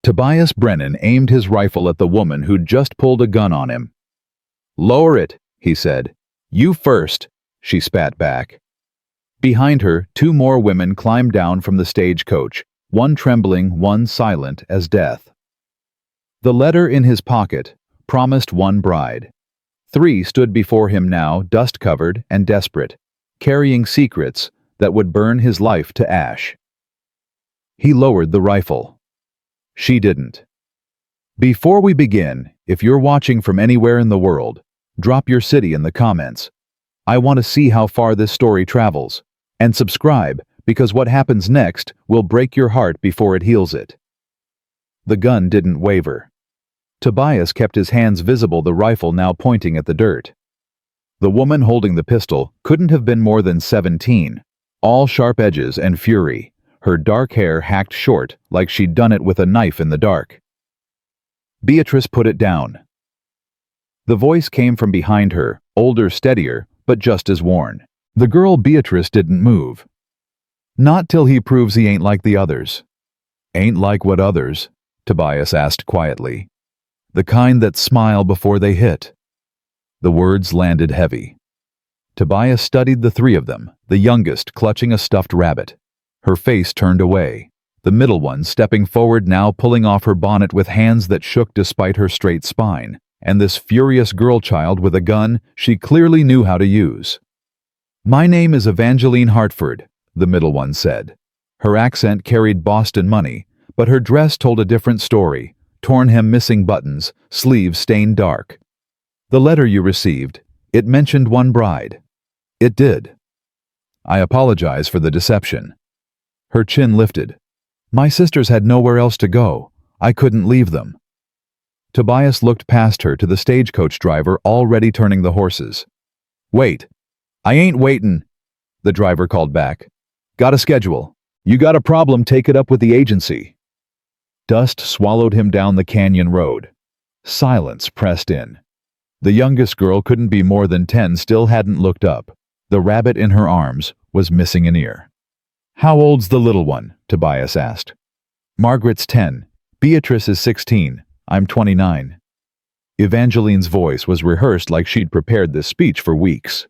Tobias Brennan aimed his rifle at the woman who'd just pulled a gun on him. "Lower it," he said. "You first," she spat back. Behind her, two more women climbed down from the stagecoach, one trembling, one silent as death. The letter in his pocket promised one bride. Three stood before him now, dust-covered and desperate, carrying secrets that would burn his life to ash. He lowered the rifle. She didn't. Before we begin, if you're watching from anywhere in the world, drop your city in the comments. I want to see how far this story travels. And subscribe, because what happens next will break your heart before it heals it. The gun didn't waver. Tobias kept his hands visible, the rifle now pointing at the dirt. The woman holding the pistol couldn't have been more than 17, all sharp edges and fury, her dark hair hacked short like she'd done it with a knife in the dark. Beatrice put it down. The voice came from behind her, older, steadier, but just as worn. The girl Beatrice didn't move. "Not till he proves he ain't like the others." "Ain't like what others?" Tobias asked quietly. "The kind that smile before they hit." The words landed heavy. Tobias studied the three of them, the youngest clutching a stuffed rabbit. Her face turned away, the middle one stepping forward now, pulling off her bonnet with hands that shook despite her straight spine, and this furious girl child with a gun she clearly knew how to use. "My name is Evangeline Hartford," the middle one said. Her accent carried Boston money, but her dress told a different story, torn hem missing buttons, sleeves stained dark. "The letter you received, it mentioned one bride." "It did." "I apologize for the deception." Her chin lifted. "My sisters had nowhere else to go. I couldn't leave them." Tobias looked past her to the stagecoach driver already turning the horses. "Wait." "I ain't waitin'," the driver called back. "Got a schedule. You got a problem, take it up with the agency." Dust swallowed him down the canyon road. Silence pressed in. The youngest girl couldn't be more than 10, still hadn't looked up. The rabbit in her arms was missing an ear. "How old's the little one?" Tobias asked. "Margaret's 10. Beatrice is 16. I'm 29. Evangeline's voice was rehearsed like she'd prepared this speech for weeks.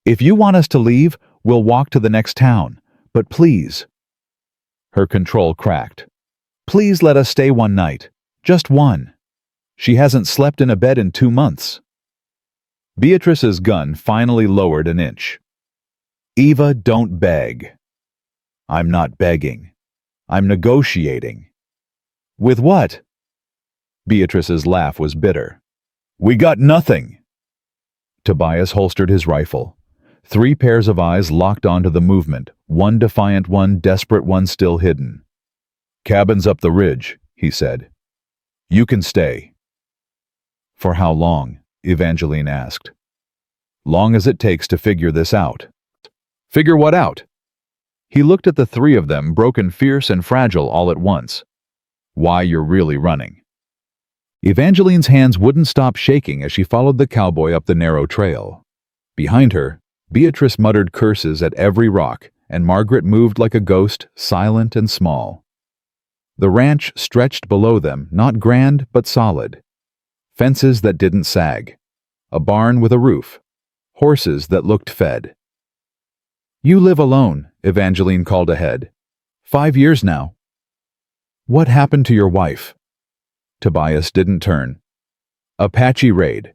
"If you want us to leave, we'll walk to the next town. But please." Her control cracked. "Please let us stay one night. Just one. She hasn't slept in a bed in 2 months." Beatrice's gun finally lowered an inch. "Eva, don't beg." "I'm not begging. I'm negotiating." "With what?" Beatrice's laugh was bitter. "We got nothing." Tobias holstered his rifle. 3 pairs of eyes locked onto the movement, one defiant, one desperate, one still hidden. "Cabin's up the ridge," he said. "You can stay." "For how long?" Evangeline asked. "Long as it takes to figure this out." "Figure what out?" He looked at the 3 of them, broken, fierce, and fragile all at once. "Why you're really running." Evangeline's hands wouldn't stop shaking as she followed the cowboy up the narrow trail. Behind her, Beatrice muttered curses at every rock, and Margaret moved like a ghost, silent and small. The ranch stretched below them, not grand but solid. Fences that didn't sag. A barn with a roof. Horses that looked fed. "You live alone," Evangeline called ahead. 5 years now." "What happened to your wife?" Tobias didn't turn. "Apache raid.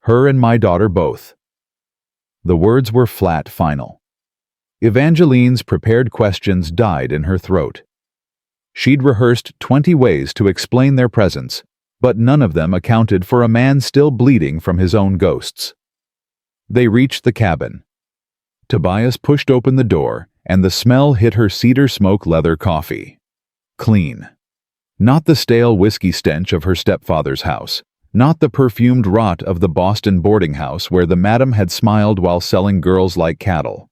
Her and my daughter both." The words were flat, final. Evangeline's prepared questions died in her throat. She'd rehearsed 20 ways to explain their presence, but none of them accounted for a man still bleeding from his own ghosts. They reached the cabin. Tobias pushed open the door, and the smell hit her cedar smoke leather coffee. Clean. Not the stale whiskey stench of her stepfather's house. Not the perfumed rot of the Boston boarding house where the madam had smiled while selling girls like cattle.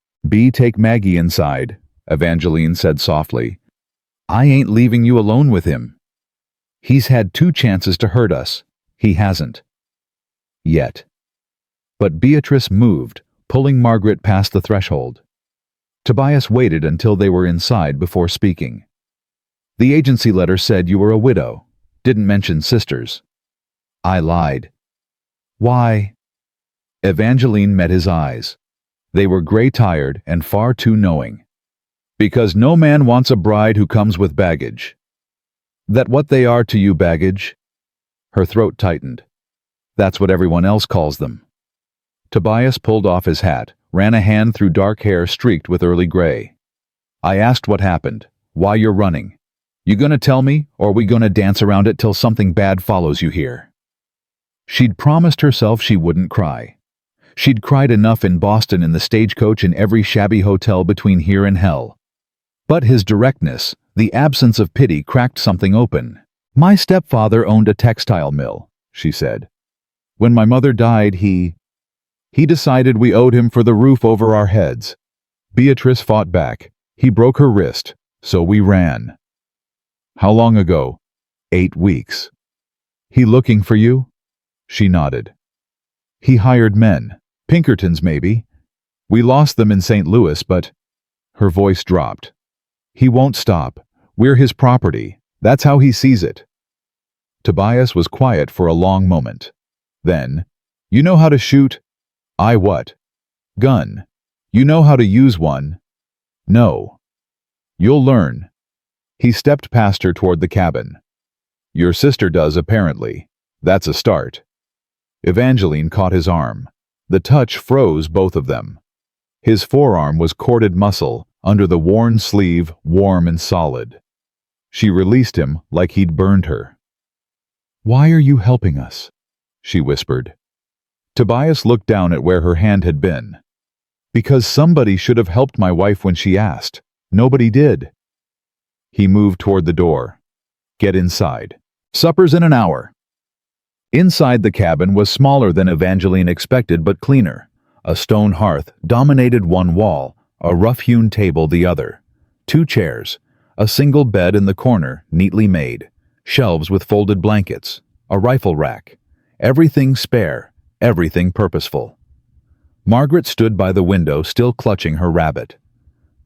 Take Maggie inside," Evangeline said softly. "I ain't leaving you alone with him. He's had 2 chances to hurt us. He hasn't. Yet." But Beatrice moved, pulling Margaret past the threshold. Tobias waited until they were inside before speaking. The agency letter said you were a widow. Didn't mention sisters. I lied. Why? Evangeline met his eyes. They were gray-tired and far too knowing. Because no man wants a bride who comes with baggage. That what they are to you, baggage? Her throat tightened. That's what everyone else calls them. Tobias pulled off his hat, ran a hand through dark hair streaked with early gray. I asked what happened, why you're running. You gonna tell me, or we gonna dance around it till something bad follows you here? She'd promised herself she wouldn't cry. She'd cried enough in Boston in the stagecoach in every shabby hotel between here and hell. But his directness, the absence of pity, cracked something open. My stepfather owned a textile mill, she said. When my mother died, he decided we owed him for the roof over our heads. Beatrice fought back. He broke her wrist, so we ran. How long ago? 8 weeks. He looking for you? She nodded. He hired men. Pinkertons, maybe. We lost them in St. Louis, but... Her voice dropped. He won't stop. We're his property. That's how he sees it. Tobias was quiet for a long moment. Then, you know how to shoot? I what? Gun. You know how to use one? No. You'll learn. He stepped past her toward the cabin. Your sister does, apparently. That's a start. Evangeline caught his arm. The touch froze both of them. His forearm was corded muscle, under the worn sleeve, warm and solid. She released him like he'd burned her. Why are you helping us? She whispered. Tobias looked down at where her hand had been. Because somebody should have helped my wife when she asked. Nobody did. He moved toward the door. Get inside. Supper's in an hour. Inside the cabin was smaller than Evangeline expected, but cleaner. A stone hearth dominated one wall, a rough-hewn table the other. 2 chairs, a single bed in the corner, neatly made, shelves with folded blankets, a rifle rack. Everything spare, everything purposeful. Margaret stood by the window, still clutching her rabbit.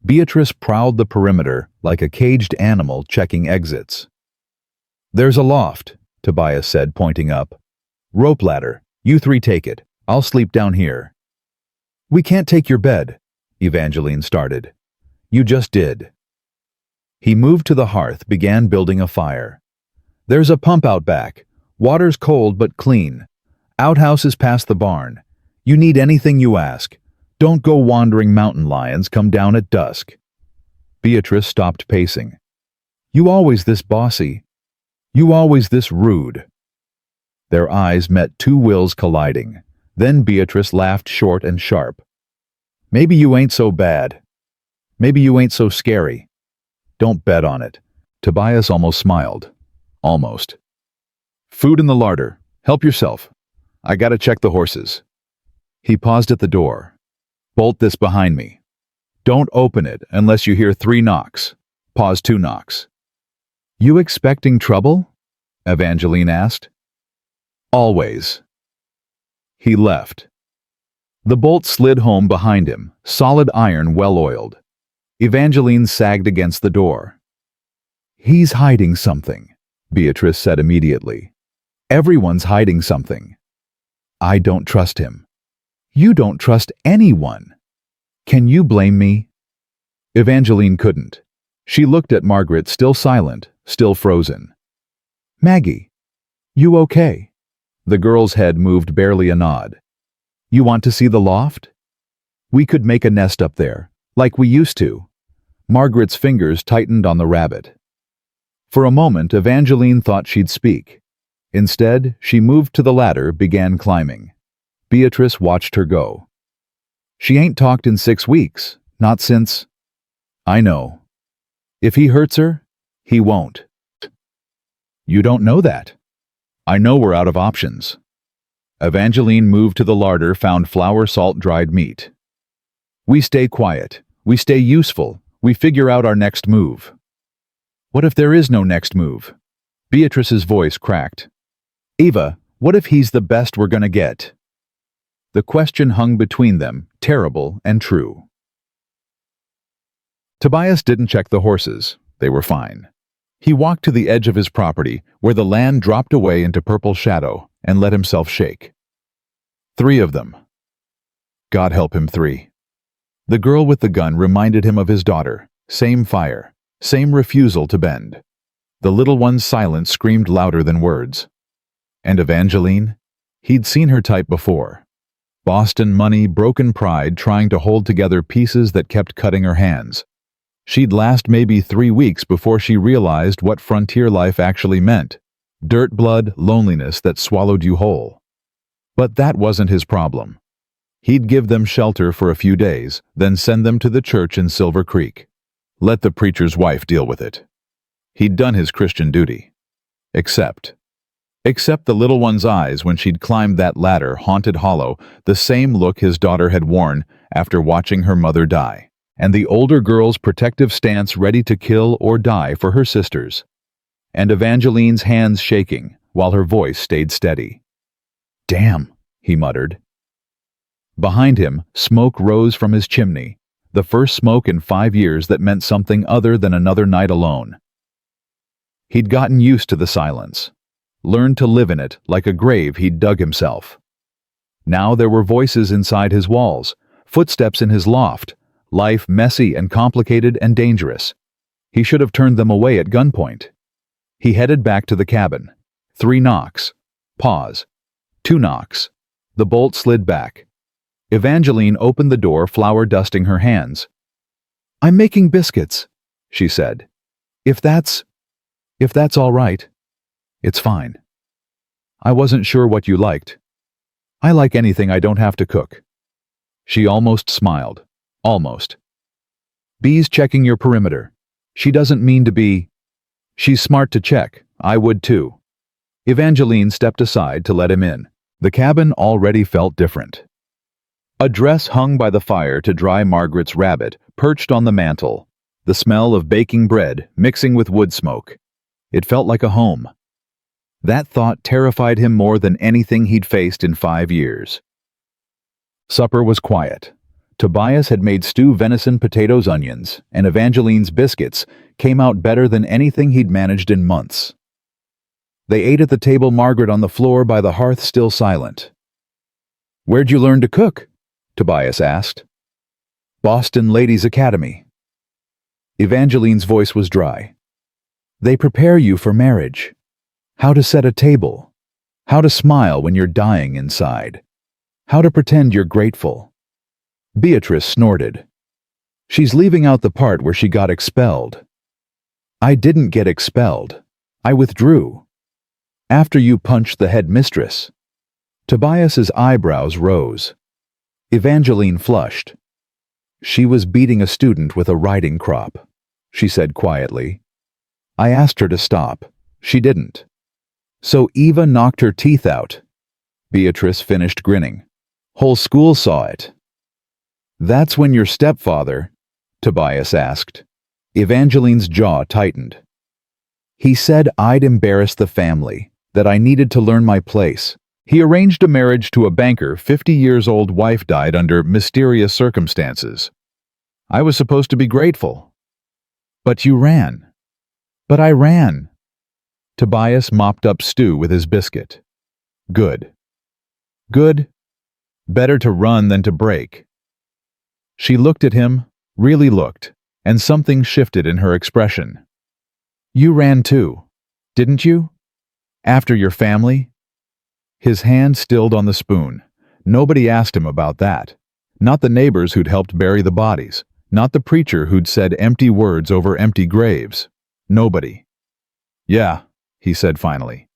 Beatrice prowled the perimeter like a caged animal checking exits. There's a loft, Tobias said, pointing up. Rope ladder. You 3 take it. I'll sleep down here. We can't take your bed, Evangeline started. You just did. He moved to the hearth, began building a fire. There's a pump out back. Water's cold but clean. Outhouse is past the barn. You need anything, you ask. Don't go wandering mountain lions, come down at dusk. Beatrice stopped pacing. You always this bossy. You always this rude. Their eyes met 2 wills colliding. Then Beatrice laughed short and sharp. Maybe you ain't so bad. Maybe you ain't so scary. Don't bet on it. Tobias almost smiled. Almost. Food in the larder. Help yourself. I gotta check the horses. He paused at the door. Bolt this behind me. Don't open it unless you hear 3 knocks. Pause 2 knocks. You expecting trouble? Evangeline asked. Always. He left. The bolt slid home behind him, solid iron, well-oiled. Evangeline sagged against the door. He's hiding something, Beatrice said immediately. Everyone's hiding something. I don't trust him. You don't trust anyone. Can you blame me? Evangeline couldn't. She looked at Margaret, still silent, still frozen. Maggie, you okay? The girl's head moved barely a nod. You want to see the loft? We could make a nest up there, like we used to. Margaret's fingers tightened on the rabbit. For a moment, Evangeline thought she'd speak. Instead, she moved to the ladder, began climbing. Beatrice watched her go. She ain't talked in 6 weeks, not since... I know. If he hurts her, he won't. You don't know that. I know we're out of options. Evangeline moved to the larder, found flour, salt, dried meat. We stay quiet. We stay useful. We figure out our next move. What if there is no next move? Beatrice's voice cracked. Eva, what if he's the best we're gonna get? The question hung between them, terrible and true. Tobias didn't check the horses. They were fine. He walked to the edge of his property, where the land dropped away into purple shadow, and let himself shake. 3 of them. God help him, 3. The girl with the gun reminded him of his daughter. Same fire, same refusal to bend. The little one's silence screamed louder than words. And Evangeline? He'd seen her type before. Boston money, broken pride, trying to hold together pieces that kept cutting her hands. She'd last maybe 3 weeks before she realized what frontier life actually meant. Dirt blood, loneliness that swallowed you whole. But that wasn't his problem. He'd give them shelter for a few days, then send them to the church in Silver Creek. Let the preacher's wife deal with it. He'd done his Christian duty. Except the little one's eyes when she'd climbed that ladder, haunted hollow, the same look his daughter had worn after watching her mother die, and the older girl's protective stance ready to kill or die for her sisters. And Evangeline's hands shaking, while her voice stayed steady. "Damn," he muttered. Behind him, smoke rose from his chimney, the first smoke in 5 years that meant something other than another night alone. He'd gotten used to the silence, learned to live in it like a grave he'd dug himself. Now there were voices inside his walls, footsteps in his loft, life messy and complicated and dangerous. He should have turned them away at gunpoint. He headed back to the cabin. 3 knocks. Pause. 2 knocks. The bolt slid back. Evangeline opened the door, flour dusting her hands. "I'm making biscuits," she said. If that's all right, it's fine. I wasn't sure what you liked. I like anything I don't have to cook." She almost smiled. Almost. "Bee's checking your perimeter. She doesn't mean to be. She's smart to check. I would too." Evangeline stepped aside to let him in. The cabin already felt different. A dress hung by the fire to dry Margaret's rabbit, perched on the mantel, the smell of baking bread mixing with wood smoke. It felt like a home. That thought terrified him more than anything he'd faced in 5 years. Supper was quiet. Tobias had made stew, venison, potatoes, onions, and Evangeline's biscuits came out better than anything he'd managed in months. They ate at the table, Margaret on the floor by the hearth, still silent. "Where'd you learn to cook?" Tobias asked. "Boston Ladies' Academy." Evangeline's voice was dry. "They prepare you for marriage. How to set a table. How to smile when you're dying inside. How to pretend you're grateful." Beatrice snorted. "She's leaving out the part where she got expelled." "I didn't get expelled. I withdrew. After you punched the headmistress." Tobias's eyebrows rose. Evangeline flushed. "She was beating a student with a riding crop," she said quietly. "I asked her to stop. She didn't. So Eva knocked her teeth out." Beatrice finished grinning. "Whole school saw it." "That's when your stepfather," Tobias asked. Evangeline's jaw tightened. "He said I'd embarrass the family, that I needed to learn my place. He arranged a marriage to a banker. 50 years old wife died under mysterious circumstances. I was supposed to be grateful." "But you ran." "But I ran." Tobias mopped up stew with his biscuit. "Good. Good. Better to run than to break." She looked at him, really looked, and something shifted in her expression. "You ran too, didn't you? After your family?" His hand stilled on the spoon. Nobody asked him about that. Not the neighbors who'd helped bury the bodies. Not the preacher who'd said empty words over empty graves. Nobody. "Yeah," he said finally.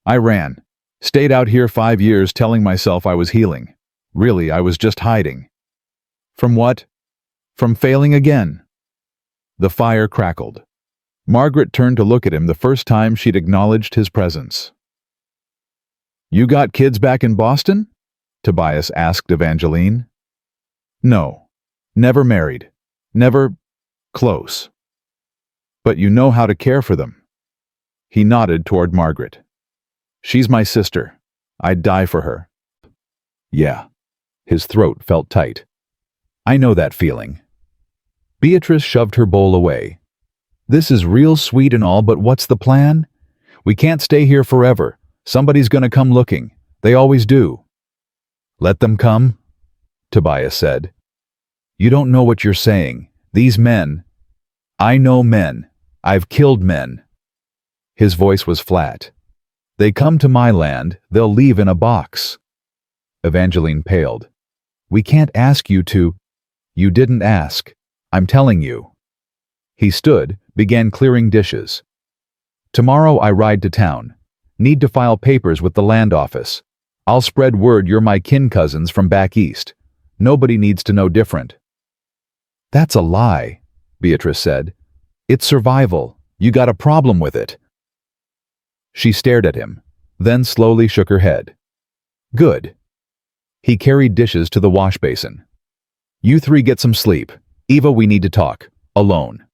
"I ran. Stayed out here 5 years telling myself I was healing. Really, I was just hiding." "From what?" "From failing again." The fire crackled. Margaret turned to look at him the first time she'd acknowledged his presence. "You got kids back in Boston?" Tobias asked Evangeline. "No. Never married. Never close. But you know how to care for them." He nodded toward Margaret. "She's my sister. I'd die for her." "Yeah." His throat felt tight. "I know that feeling." Beatrice shoved her bowl away. This is real sweet and all, but what's the plan? We can't stay here forever. Somebody's gonna come looking. They always do. Let them come, Tobias said. You don't know what you're saying. These men. I know men. I've killed men. His voice was flat. They come to my land, they'll leave in a box. Evangeline paled. We can't ask you to. You didn't ask. I'm telling you. He stood, began clearing dishes. Tomorrow I ride to town. Need to file papers with the land office. I'll spread word you're my kin cousins from back east. Nobody needs to know different. That's a lie, Beatrice said. It's survival. You got a problem with it. She stared at him, then slowly shook her head. Good. He carried dishes to the wash basin. You three get some sleep. Eva, we need to talk. Alone.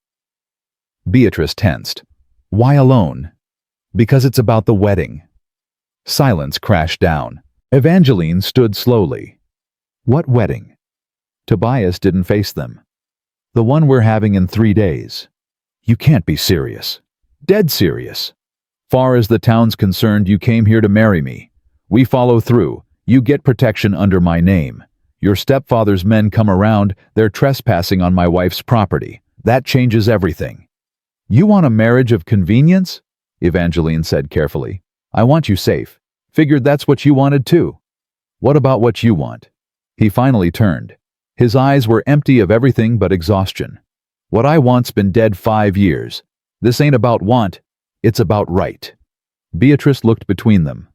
Beatrice tensed. Why alone? Because it's about the wedding. Silence crashed down. Evangeline stood slowly. What wedding? Tobias didn't face them. The one we're having in 3 days. You can't be serious. Dead serious. Far as the town's concerned, you came here to marry me. We follow through. You get protection under my name. Your stepfather's men come around, they're trespassing on my wife's property. That changes everything. You want a marriage of convenience? Evangeline said carefully. I want you safe. Figured that's what you wanted too. What about what you want? He finally turned. His eyes were empty of everything but exhaustion. What I want's been dead 5 years. This ain't about want, it's about right. Beatrice looked between them.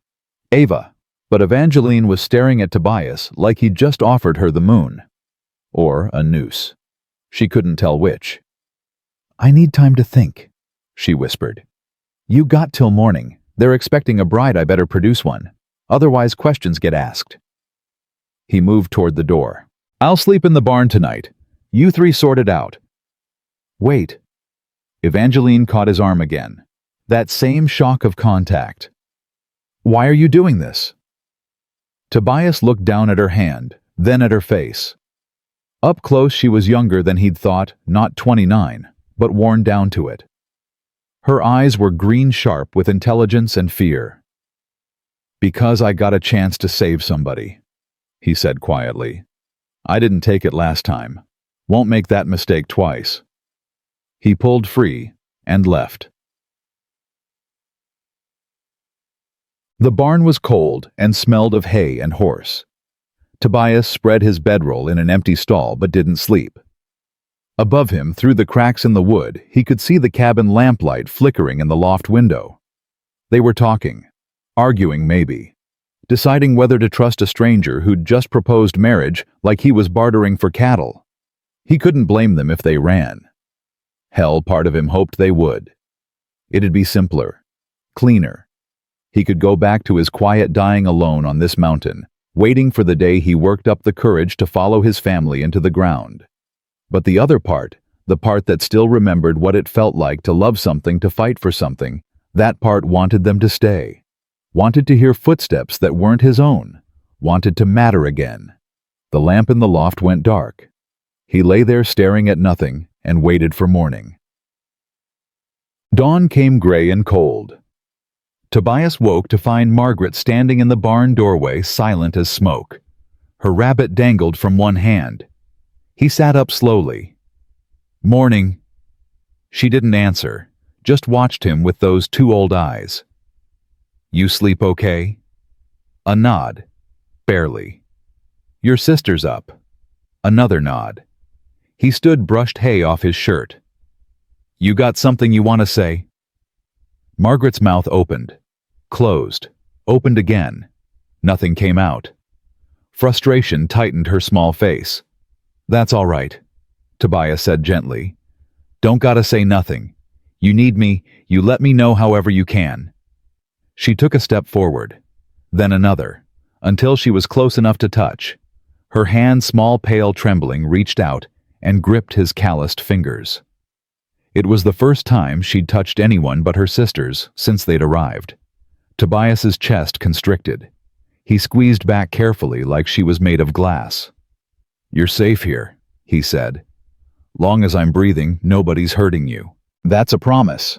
Ava. But Evangeline was staring at Tobias like he'd just offered her the moon. Or a noose. She couldn't tell which. I need time to think, she whispered. You got till morning. They're expecting a bride, I better produce one. Otherwise questions get asked. He moved toward the door. I'll sleep in the barn tonight. You three sort it out. Wait. Evangeline caught his arm again. That same shock of contact. Why are you doing this? Tobias looked down at her hand, then at her face. Up close she was younger than he'd thought, not 29, but worn down to it. Her eyes were green-sharp with intelligence and fear. Because I got a chance to save somebody, he said quietly. I didn't take it last time. Won't make that mistake twice. He pulled free and left. The barn was cold and smelled of hay and horse. Tobias spread his bedroll in an empty stall but didn't sleep. Above him, through the cracks in the wood, he could see the cabin lamplight flickering in the loft window. They were talking, arguing maybe, deciding whether to trust a stranger who'd just proposed marriage like he was bartering for cattle. He couldn't blame them if they ran. Hell, part of him hoped they would. It'd be simpler, cleaner. He could go back to his quiet dying alone on this mountain, waiting for the day he worked up the courage to follow his family into the ground. But the other part, the part that still remembered what it felt like to love something, to fight for something, that part wanted them to stay. Wanted to hear footsteps that weren't his own. Wanted to matter again. The lamp in the loft went dark. He lay there staring at nothing and waited for morning. Dawn came gray and cold. Tobias woke to find Margaret standing in the barn doorway, silent as smoke. Her rabbit dangled from one hand. He sat up slowly. Morning. She didn't answer, just watched him with those 2 old eyes. You sleep okay? A nod. Barely. Your sister's up. Another nod. He stood, brushed hay off his shirt. You got something you want to say? Margaret's mouth opened. Closed. Opened again. Nothing came out. Frustration tightened her small face. That's all right, Tobias said gently. Don't gotta say nothing. You need me, you let me know however you can. She took a step forward, then another, until she was close enough to touch. Her hand, small, pale, trembling, reached out and gripped his calloused fingers. It was the first time she'd touched anyone but her sisters since they'd arrived. Tobias's chest constricted. He squeezed back carefully like she was made of glass. You're safe here, he said. Long as I'm breathing, nobody's hurting you. That's a promise.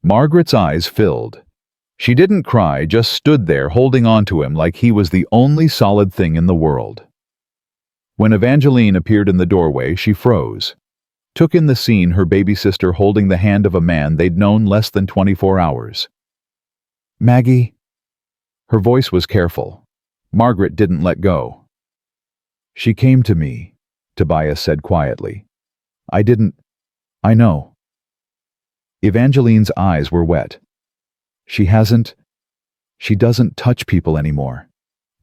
Margaret's eyes filled. She didn't cry, just stood there holding on to him like he was the only solid thing in the world. When Evangeline appeared in the doorway, she froze. Took in the scene, her baby sister holding the hand of a man they'd known less than 24 hours. "Maggie?" Her voice was careful. Margaret didn't let go. "She came to me," Tobias said quietly. I know." Evangeline's eyes were wet. She doesn't touch people anymore.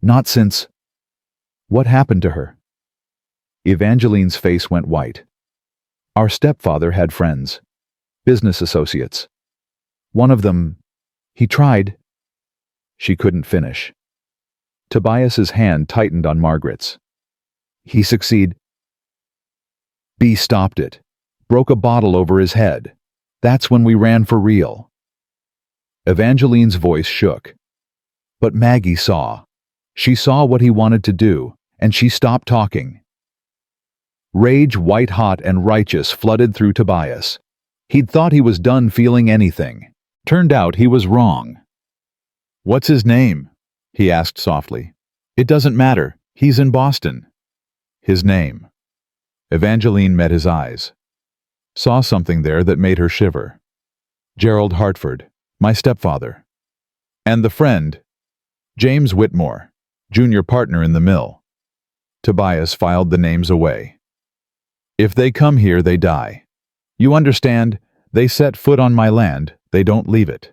Not since. What happened to her?" Evangeline's face went white. "Our stepfather had friends. Business associates. One of them, he tried." She couldn't finish. Tobias's hand tightened on Margaret's. "He succeeded." B stopped it. Broke a bottle over his head. "That's when we ran for real." Evangeline's voice shook. But Maggie saw. She saw what he wanted to do, and she stopped talking. Rage, white-hot and righteous, flooded through Tobias. He'd thought he was done feeling anything. Turned out he was wrong. "What's his name?" he asked softly. "It doesn't matter. He's in Boston." "His name." Evangeline met his eyes. Saw something there that made her shiver. "Gerald Hartford, my stepfather. And the friend, James Whitmore, junior partner in the mill." Tobias filed the names away. "If they come here, they die. You understand? They set foot on my land, they don't leave it.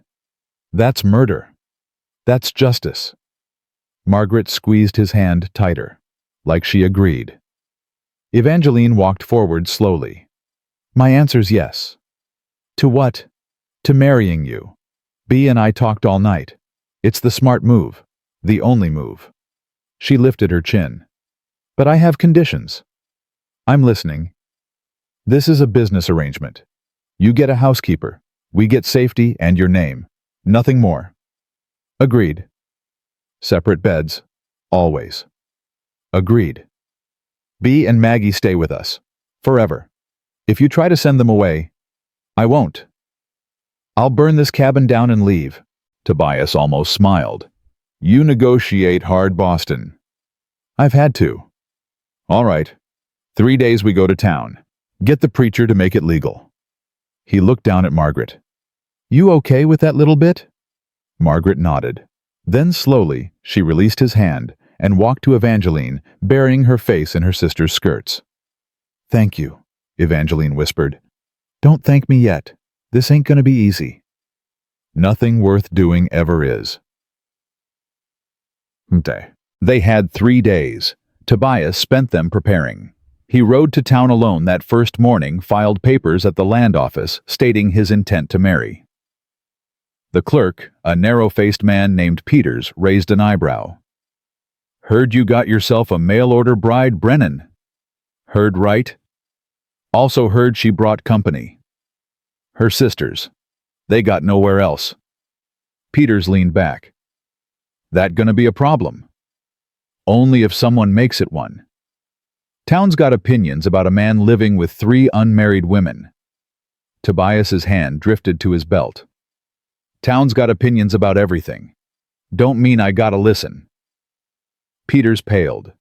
That's murder. That's justice." Margaret squeezed his hand tighter, like she agreed. Evangeline walked forward slowly. "My answer's yes." "To what?" "To marrying you. B and I talked all night. It's the smart move. The only move." She lifted her chin. "But I have conditions." "I'm listening." "This is a business arrangement. You get a housekeeper. We get safety and your name. Nothing more." "Agreed." "Separate beds. Always." "Agreed." "B and Maggie stay with us. Forever. If you try to send them away, I won't." "I'll burn this cabin down and leave." Tobias almost smiled. "You negotiate hard, Boston." "I've had to." "All right. 3 days we go to town. Get the preacher to make it legal." He looked down at Margaret. "You okay with that little bit?" Margaret nodded. Then slowly, she released his hand and walked to Evangeline, burying her face in her sister's skirts. "Thank you," Evangeline whispered. "Don't thank me yet. This ain't gonna be easy." "Nothing worth doing ever is." They had 3 days. Tobias spent them preparing. He rode to town alone that first morning, filed papers at the land office stating his intent to marry. The clerk, a narrow-faced man named Peters, raised an eyebrow. "Heard you got yourself a mail-order bride, Brennan." "Heard right." "Also heard she brought company." "Her sisters. They got nowhere else." Peters leaned back. "That gonna be a problem?" "Only if someone makes it one." Town's got opinions about a man living with 3 unmarried women. Tobias's hand drifted to his belt. "Town's got opinions about everything. Don't mean I gotta listen." Peters paled.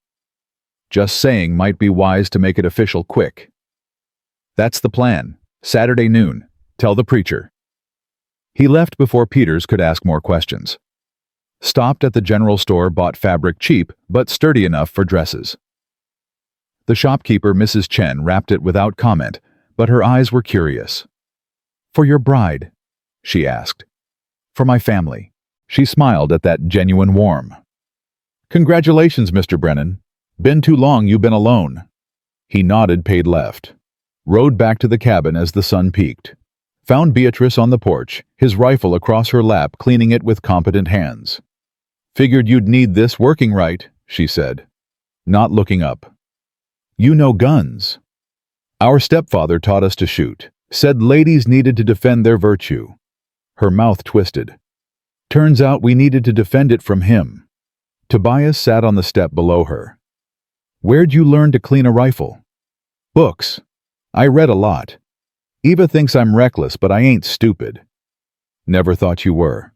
"Just saying might be wise to make it official quick." "That's the plan. Saturday noon. Tell the preacher." He left before Peters could ask more questions. Stopped at the general store, bought fabric cheap but sturdy enough for dresses. The shopkeeper, Mrs. Chen, wrapped it without comment, but her eyes were curious. "For your bride?" she asked. "For my family." She smiled at that genuine warmth. "Congratulations, Mr. Brennan. Been too long you been alone." He nodded, paid left. Rode back to the cabin as the sun peaked. Found Beatrice on the porch, his rifle across her lap, cleaning it with competent hands. "Figured you'd need this working right," she said, not looking up. "You know guns." "Our stepfather taught us to shoot. Said ladies needed to defend their virtue." Her mouth twisted. "Turns out we needed to defend it from him." Tobias sat on the step below her. "Where'd you learn to clean a rifle?" "Books. I read a lot. Eva thinks I'm reckless, but I ain't stupid. Never thought you were.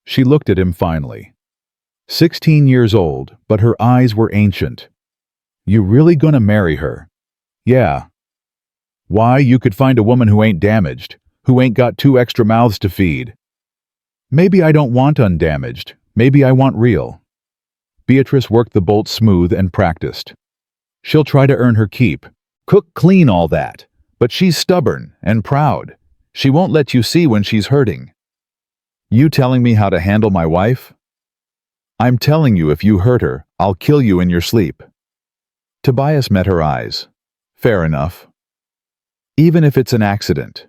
She looked at him finally. 16 years old, but her eyes were ancient. You really gonna marry her? Yeah. Why, you could find a woman who ain't damaged, who ain't got 2 extra mouths to feed. Maybe I don't want undamaged. Maybe I want real. Beatrice worked the bolt smooth and practiced. She'll try to earn her keep. Cook clean all that. But she's stubborn and proud. She won't let you see when she's hurting. You telling me how to handle my wife? I'm telling you, if you hurt her, I'll kill you in your sleep. Tobias met her eyes. Fair enough. Even if it's an accident.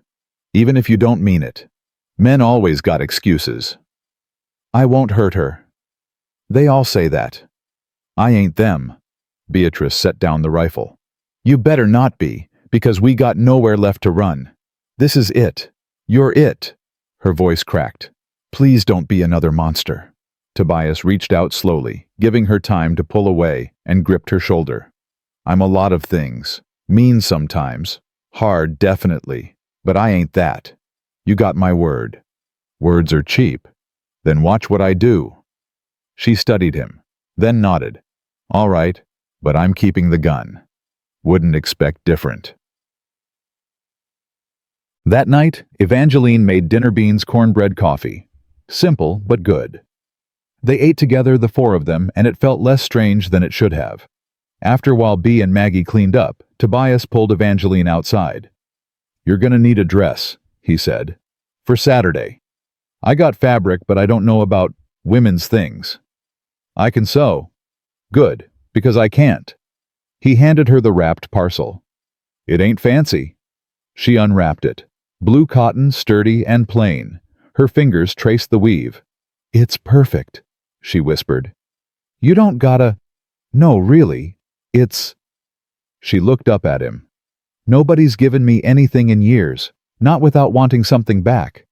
Even if you don't mean it. Men always got excuses. I won't hurt her. They all say that. I ain't them. Beatrice set down the rifle. You better not be, because we got nowhere left to run. This is it. You're it. Her voice cracked. Please don't be another monster. Tobias reached out slowly, giving her time to pull away, and gripped her shoulder. I'm a lot of things. Mean sometimes. Hard, definitely. But I ain't that. You got my word. Words are cheap. Then watch what I do. She studied him, then nodded. All right, but I'm keeping the gun. Wouldn't expect different. That night, Evangeline made dinner beans cornbread coffee. Simple, but good. They ate together, the 4 of them, and it felt less strange than it should have. After while Bea and Maggie cleaned up, Tobias pulled Evangeline outside. You're gonna need a dress, he said. For Saturday. I got fabric, but I don't know about women's things. I can sew. Good, because I can't. He handed her the wrapped parcel. It ain't fancy. She unwrapped it. Blue cotton, sturdy and plain. Her fingers traced the weave. It's perfect, she whispered. You don't gotta... No, really. It's... She looked up at him. Nobody's given me anything in years, not without wanting something back.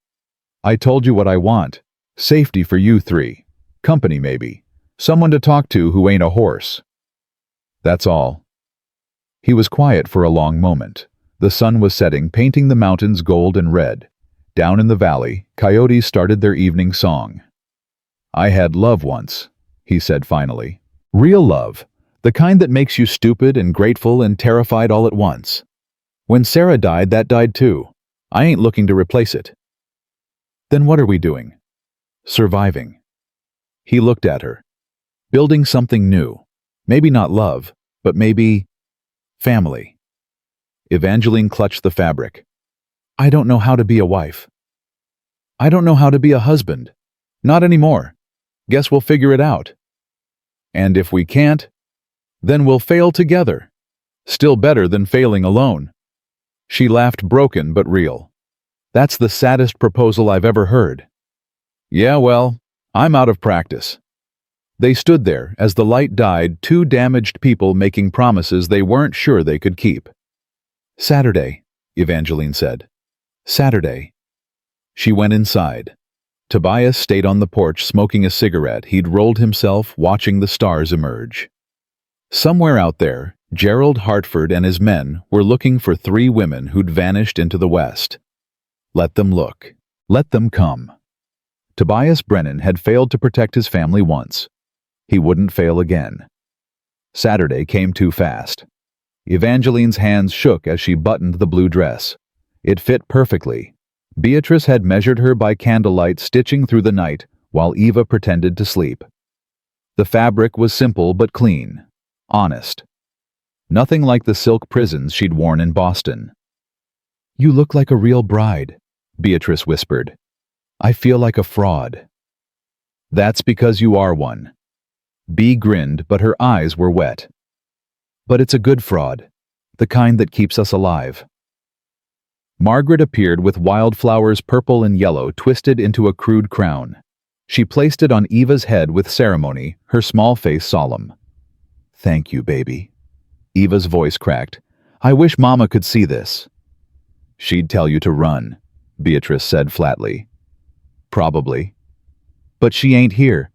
I told you what I want. Safety for you 3. Company, maybe. Someone to talk to who ain't a horse. That's all. He was quiet for a long moment. The sun was setting, painting the mountains gold and red. Down in the valley, coyotes started their evening song. I had love once, he said finally. Real love. The kind that makes you stupid and grateful and terrified all at once. When Sarah died, that died too. I ain't looking to replace it. Then what are we doing? Surviving. He looked at her. Building something new. Maybe not love, but maybe... family. Evangeline clutched the fabric. I don't know how to be a wife. I don't know how to be a husband. Not anymore. Guess we'll figure it out. And if we can't, then we'll fail together. Still better than failing alone. She laughed, broken but real. That's the saddest proposal I've ever heard. Yeah, well, I'm out of practice. They stood there as the light died, 2 damaged people making promises they weren't sure they could keep. Saturday, Evangeline said. Saturday. She went inside. Tobias stayed on the porch smoking a cigarette he'd rolled himself, watching the stars emerge. Somewhere out there, Gerald Hartford and his men were looking for 3 women who'd vanished into the west. Let them look. Let them come. Tobias Brennan had failed to protect his family once. He wouldn't fail again. Saturday came too fast. Evangeline's hands shook as she buttoned the blue dress. It fit perfectly. Beatrice had measured her by candlelight, stitching through the night, while Eva pretended to sleep. The fabric was simple but clean. Honest. Nothing like the silk prisons she'd worn in Boston. You look like a real bride, Beatrice whispered. I feel like a fraud. That's because you are one. Bea grinned, but her eyes were wet. But it's a good fraud, the kind that keeps us alive. Margaret appeared with wildflowers, purple and yellow, twisted into a crude crown. She placed it on Eva's head with ceremony, her small face solemn. Thank you, baby. Eva's voice cracked. I wish Mama could see this. She'd tell you to run, Beatrice said flatly. Probably. But she ain't here,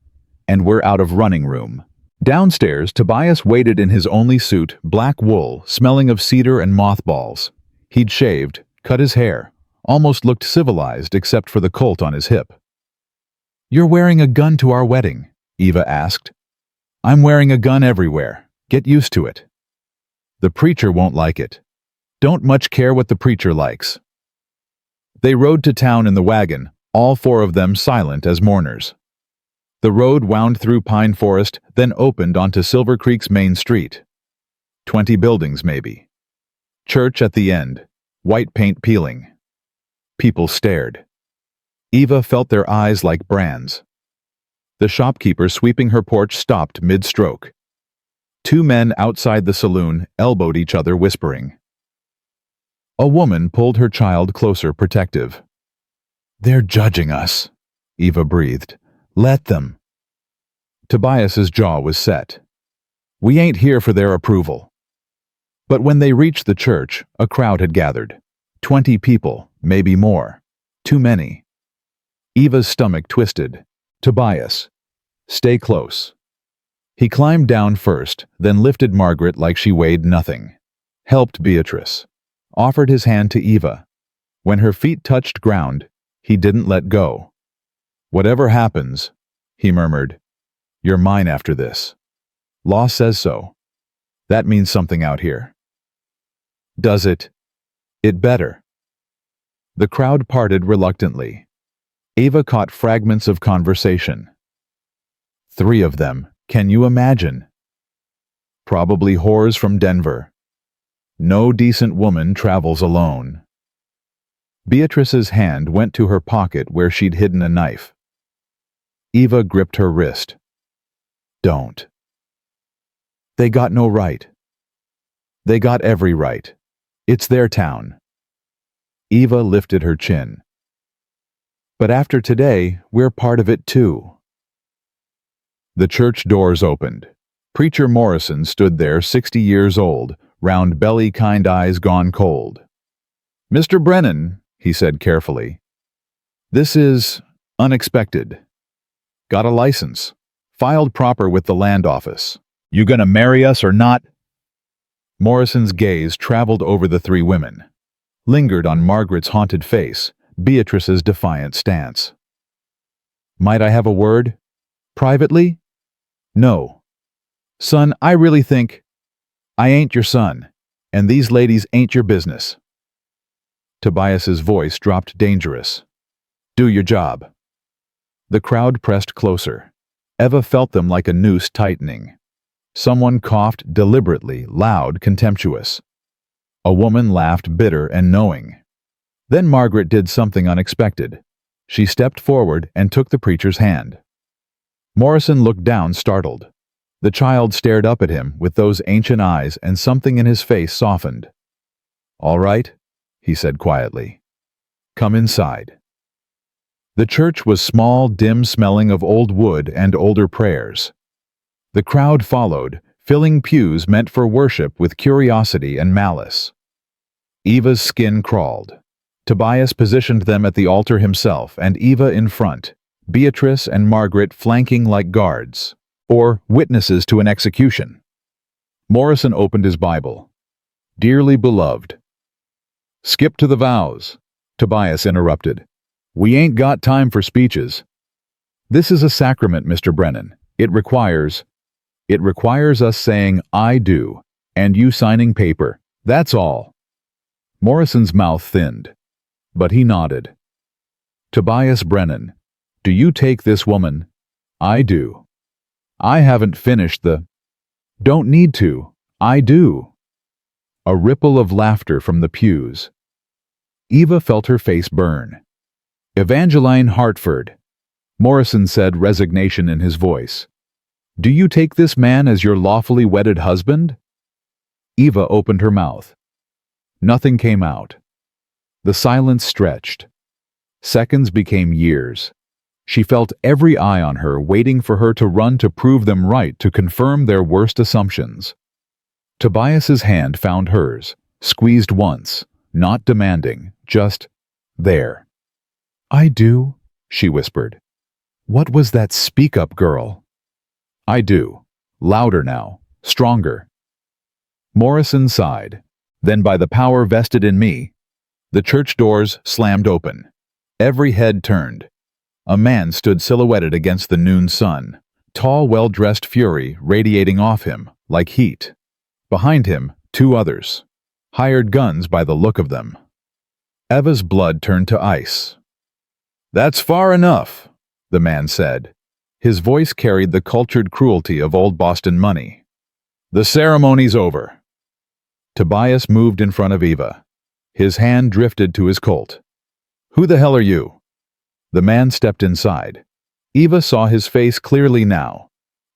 and we're out of running room. Downstairs, Tobias waited in his only suit, black wool, smelling of cedar and mothballs. He'd shaved, cut his hair, almost looked civilized except for the colt on his hip. "You're wearing a gun to our wedding?" Eva asked. "I'm wearing a gun everywhere. Get used to it." "The preacher won't like it." "Don't much care what the preacher likes." They rode to town in the wagon, all four of them silent as mourners. The road wound through pine forest, then opened onto Silver Creek's main street. 20 buildings, maybe. Church at the end, white paint peeling. People stared. Eva felt their eyes like brands. The shopkeeper sweeping her porch stopped mid-stroke. Two men outside the saloon elbowed each other, whispering. A woman pulled her child closer, protective. "They're judging us," Eva breathed. "Let them." Tobias's jaw was set. "We ain't here for their approval." But when they reached the church, a crowd had gathered. 20 people, maybe more. Too many. Eva's stomach twisted. "Tobias, stay close." He climbed down first, then lifted Margaret like she weighed nothing. Helped Beatrice. Offered his hand to Eva. When her feet touched ground, he didn't let go. "Whatever happens," he murmured, "you're mine after this. Law says so. That means something out here." "Does it?" "It better." The crowd parted reluctantly. Eva caught fragments of conversation. 3 of them, can you imagine? Probably whores from Denver. No decent woman travels alone. Beatrice's hand went to her pocket where she'd hidden a knife. Eva gripped her wrist. "Don't." "They got no right." "They got every right. It's their town." Eva lifted her chin. "But after today, we're part of it too." The church doors opened. Preacher Morrison stood there, 60 years old, round belly, kind eyes gone cold. "Mr. Brennan," he said carefully, "this is unexpected. Got a license. Filed proper with the land office. You gonna marry us or not?" Morrison's gaze traveled over the 3 women. Lingered on Margaret's haunted face, Beatrice's defiant stance. "Might I have a word? Privately?" "No. Son, I really think I ain't your son, and these ladies ain't your business." Tobias's voice dropped dangerous. "Do your job." The crowd pressed closer. Eva felt them like a noose tightening. Someone coughed deliberately, loud, contemptuous. A woman laughed bitter and knowing. Then Margaret did something unexpected. She stepped forward and took the preacher's hand. Morrison looked down, startled. The child stared up at him with those ancient eyes, and something in his face softened. "All right," he said quietly. "Come inside." The church was small, dim, smelling of old wood and older prayers. The crowd followed, filling pews meant for worship with curiosity and malice. Eva's skin crawled. Tobias positioned them at the altar himself, and Eva in front, Beatrice and Margaret flanking like guards, or witnesses to an execution. Morrison opened his Bible. "Dearly beloved." "Skip to the vows," Tobias interrupted. "We ain't got time for speeches." "This is a sacrament, Mr. Brennan. It requires us saying, 'I do,' and you signing paper. That's all." Morrison's mouth thinned, but he nodded. "Tobias Brennan, do you take this woman?" "I do." "I haven't finished the—" "Don't need to. I do." A ripple of laughter from the pews. Eva felt her face burn. "Evangeline Hartford," Morrison said, resignation in his voice. "Do you take this man as your lawfully wedded husband?" Eva opened her mouth. Nothing came out. The silence stretched. Seconds became years. She felt every eye on her, waiting for her to run to prove them right, to confirm their worst assumptions. Tobias's hand found hers, squeezed once, not demanding, just there. "I do," she whispered. "What was that speak-up, girl?" "I do." Louder now, stronger. Morrison sighed. "Then by the power vested in me, The church doors slammed open. Every head turned. A man stood silhouetted against the noon sun, tall, well-dressed fury radiating off him like heat. Behind him, two others, hired guns by the look of them. Eva's blood turned to ice. "That's far enough," the man said. His voice carried the cultured cruelty of old Boston money. "The ceremony's over." Tobias moved in front of Eva. His hand drifted to his Colt. "Who the hell are you?" The man stepped inside. Eva saw his face clearly now.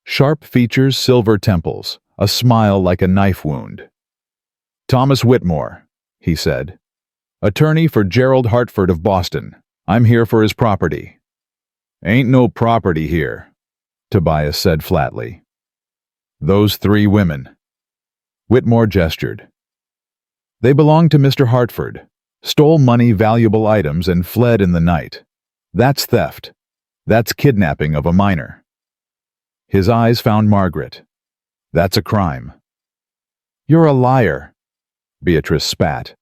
Sharp features, silver temples, a smile like a knife wound. "Thomas Whitmore," he said. "Attorney for Gerald Hartford of Boston. I'm here for his property." "Ain't no property here," Tobias said flatly. "Those three women." Whitmore gestured. "They belonged to Mr. Hartford, stole money, valuable items, and fled in the night. That's theft. That's kidnapping of a minor." His eyes found Margaret. "That's a crime." "You're a liar," Beatrice spat.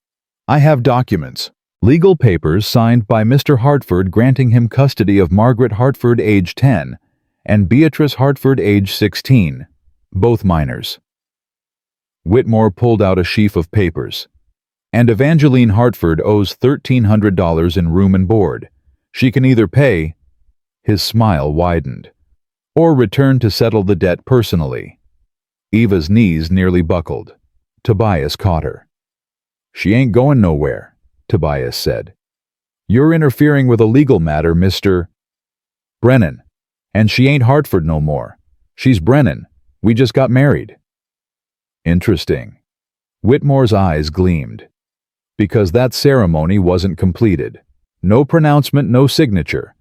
"I have documents, legal papers signed by Mr. Hartford granting him custody of Margaret Hartford, age 10, and Beatrice Hartford, age 16, both minors." Whitmore pulled out a sheaf of papers. "And Evangeline Hartford owes $1,300 in room and board. She can either pay," his smile widened, "or return to settle the debt personally." Eva's knees nearly buckled. Tobias caught her. "She ain't going nowhere," Tobias said. "You're interfering with a legal matter, Mr. Brennan. And she ain't Hartford no more. She's Brennan. We just got married." "Interesting." Whitmore's eyes gleamed. "Because that ceremony wasn't completed. No pronouncement, no signature.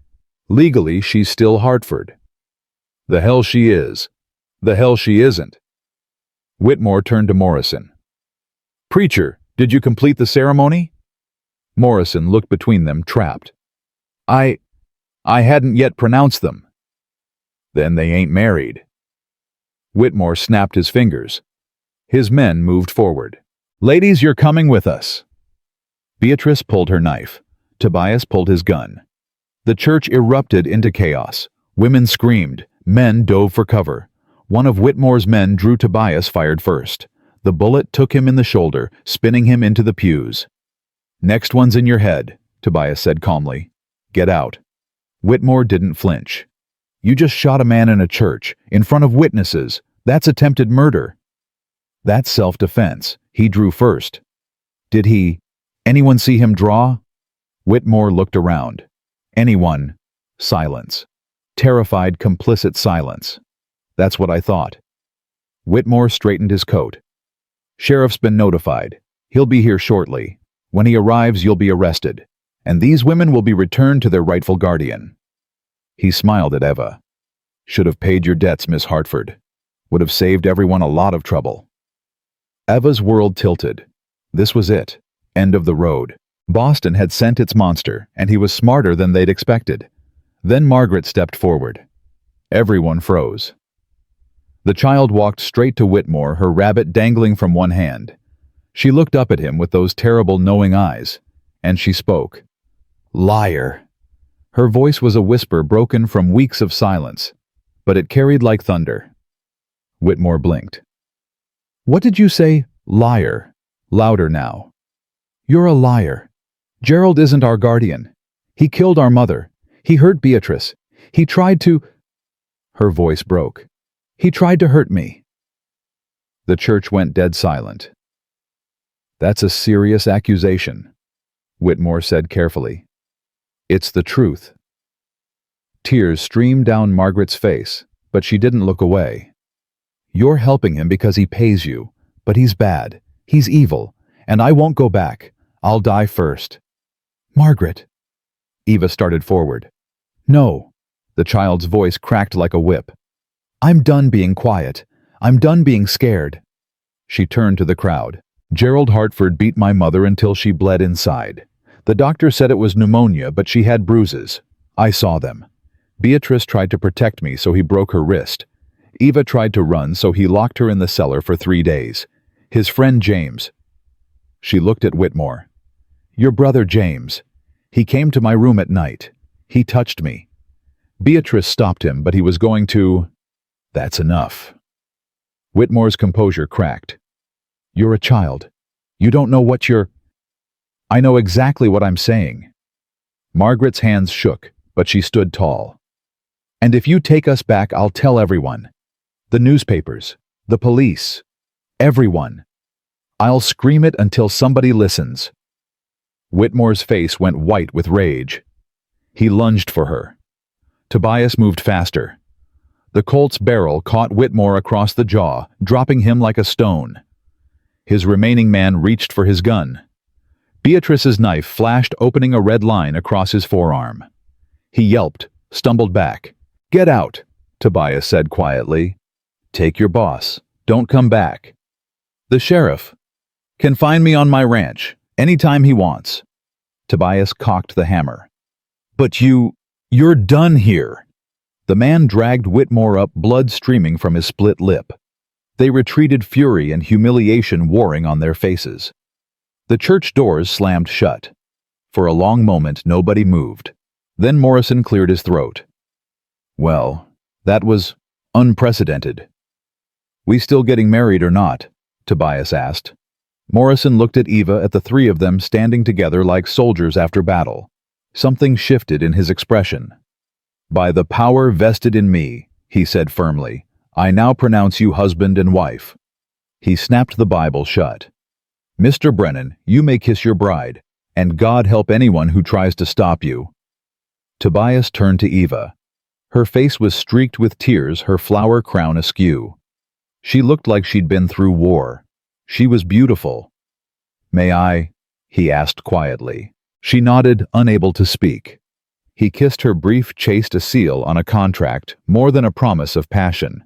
Legally, she's still Hartford." "The hell she is. The hell she isn't." Whitmore turned to Morrison. "Preacher, did you complete the ceremony?" Morrison looked between them, trapped. I hadn't yet pronounced them." "Then they ain't married." Whitmore snapped his fingers. His men moved forward. "Ladies, you're coming with us." Beatrice pulled her knife. Tobias pulled his gun. The church erupted into chaos. Women screamed. Men dove for cover. One of Whitmore's men drew Tobias, fired first. The bullet took him in the shoulder, spinning him into the pews. "Next one's in your head," Tobias said calmly. "Get out." Whitmore didn't flinch. "You just shot a man in a church, in front of witnesses. That's attempted murder." "That's self-defense. He drew first." "Did anyone see him draw?" Whitmore looked around. "Anyone?" Silence. Terrified, complicit silence. "That's what I thought." Whitmore straightened his coat. "Sheriff's been notified. He'll be here shortly. When he arrives, you'll be arrested. And these women will be returned to their rightful guardian." He smiled at Eva. "Should have paid your debts, Miss Hartford. Would have saved everyone a lot of trouble." Eva's world tilted. This was it. End of the road. Boston had sent its monster, and he was smarter than they'd expected. Then Margaret stepped forward. Everyone froze. The child walked straight to Whitmore, her rabbit dangling from one hand. She looked up at him with those terrible knowing eyes, and she spoke. "Liar." Her voice was a whisper broken from weeks of silence, but it carried like thunder. Whitmore blinked. "What did you say, liar?" Louder now. "You're a liar. Gerald isn't our guardian. He killed our mother. He hurt Beatrice. He tried to—" Her voice broke. "He tried to hurt me." The church went dead silent. "That's a serious accusation," Whitmore said carefully. "It's the truth." Tears streamed down Margaret's face, but she didn't look away. "You're helping him because he pays you, but he's bad. He's evil, and I won't go back. I'll die first." "Margaret." Eva started forward. "No." The child's voice cracked like a whip. "I'm done being quiet. I'm done being scared." She turned to the crowd. "Gerald Hartford beat my mother until she bled inside. The doctor said it was pneumonia, but she had bruises. I saw them. Beatrice tried to protect me, so he broke her wrist. Eva tried to run, so he locked her in the cellar for 3 days. His friend James." She looked at Whitmore. Your brother James. He came to my room at night. He touched me. Beatrice stopped him, but he was going to... That's enough. Whitmore's composure cracked. You're a child. You don't know what you're... I know exactly what I'm saying. Margaret's hands shook, but she stood tall. And if you take us back, I'll tell everyone. The newspapers, the police, everyone. I'll scream it until somebody listens. Whitmore's face went white with rage. He lunged for her. Tobias moved faster. The Colt's barrel caught Whitmore across the jaw, dropping him like a stone. His remaining man reached for his gun. Beatrice's knife flashed, opening a red line across his forearm. He yelped, stumbled back. Get out, Tobias said quietly. Take your boss. Don't come back. The sheriff can find me on my ranch, anytime he wants. Tobias cocked the hammer. But you're done here. The man dragged Whitmore up, blood streaming from his split lip. They retreated, fury and humiliation warring on their faces. The church doors slammed shut. For a long moment, nobody moved. Then Morrison cleared his throat. Well, that was unprecedented. We still getting married or not? Tobias asked. Morrison looked at Eva, at the three of them standing together like soldiers after battle. Something shifted in his expression. By the power vested in me, he said firmly, I now pronounce you husband and wife. He snapped the Bible shut. Mr. Brennan, you may kiss your bride, and God help anyone who tries to stop you. Tobias turned to Eva. Her face was streaked with tears, her flower crown askew. She looked like she'd been through war. She was beautiful. May I? He asked quietly. She nodded, unable to speak. He kissed her brief, chased a seal on a contract, more than a promise of passion.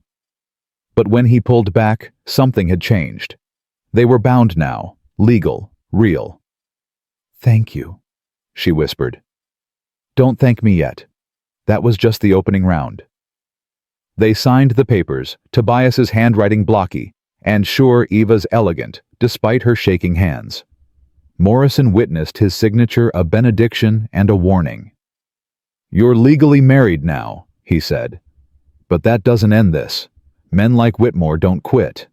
But when he pulled back, something had changed. They were bound now, legal, real. Thank you, she whispered. Don't thank me yet. That was just the opening round. They signed the papers, Tobias's handwriting blocky, and sure, Eva's elegant, despite her shaking hands. Morrison witnessed his signature, a benediction and a warning. You're legally married now, he said. But that doesn't end this. Men like Whitmore don't quit.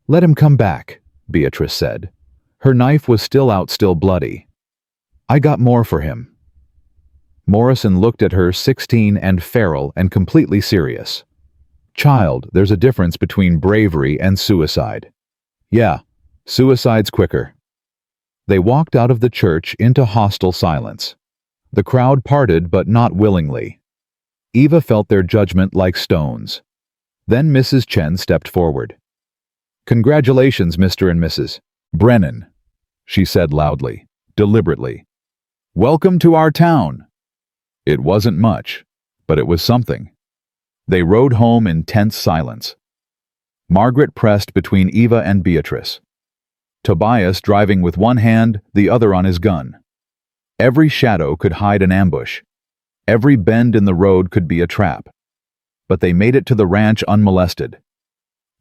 Let him come back, Beatrice said. Her knife was still out, still bloody. I got more for him. Morrison looked at her, 16 and feral and completely serious. Child, there's a difference between bravery and suicide. Yeah, suicide's quicker. They walked out of the church into hostile silence. The crowd parted, but not willingly. Eva felt their judgment like stones. Then Mrs. Chen stepped forward. Congratulations, Mr. and Mrs. Brennan, she said loudly, deliberately. Welcome to our town. It wasn't much, but it was something. They rode home in tense silence. Margaret pressed between Eva and Beatrice. Tobias driving with one hand, the other on his gun. Every shadow could hide an ambush. Every bend in the road could be a trap. But they made it to the ranch unmolested.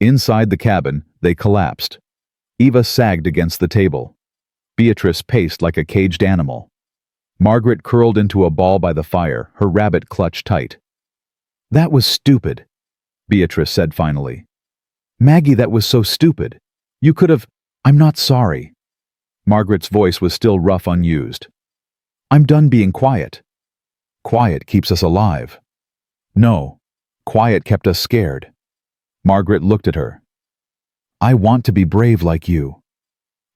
Inside the cabin, they collapsed. Eva sagged against the table. Beatrice paced like a caged animal. Margaret curled into a ball by the fire, her rabbit clutch tight. That was stupid, Beatrice said finally. Maggie, that was so stupid. You could have... I'm not sorry. Margaret's voice was still rough, unused. I'm done being quiet. Quiet keeps us alive. No, quiet kept us scared. Margaret looked at her. I want to be brave like you.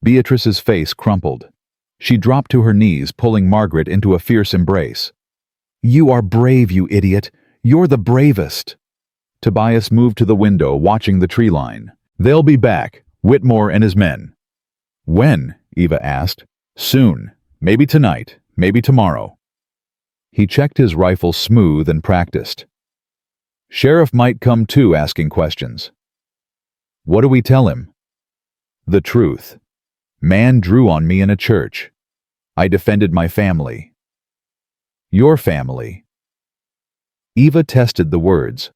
Beatrice's face crumpled. She dropped to her knees, pulling Margaret into a fierce embrace. You are brave, you idiot. You're the bravest. Tobias moved to the window, watching the tree line. They'll be back, Whitmore and his men. When? Eva asked. Soon. Maybe tonight. Maybe tomorrow. He checked his rifle, smooth and practiced. Sheriff might come too, asking questions. What do we tell him? The truth. Man drew on me in a church. I defended my family. Your family. Eva tested the words.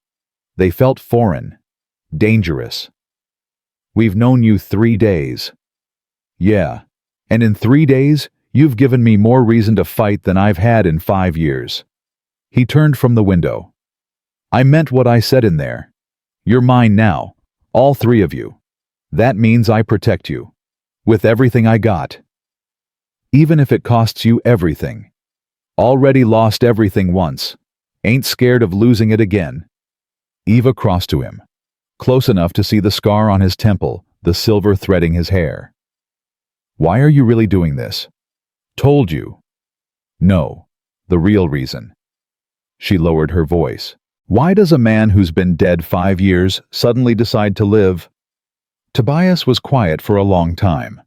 They felt foreign, dangerous. We've known you 3 days. Yeah, and in 3 days, You've given me more reason to fight than I've had in 5 years. He turned from the window. I meant what I said in there. You're mine now, all 3 of you. That means I protect you. With everything I got. Even if it costs you everything. Already lost everything once. Ain't scared of losing it again. Eva crossed to him, close enough to see the scar on his temple, the silver threading his hair. Why are you really doing this? Told you. No, the real reason. She lowered her voice. Why does a man who's been dead 5 years suddenly decide to live? Tobias was quiet for a long time.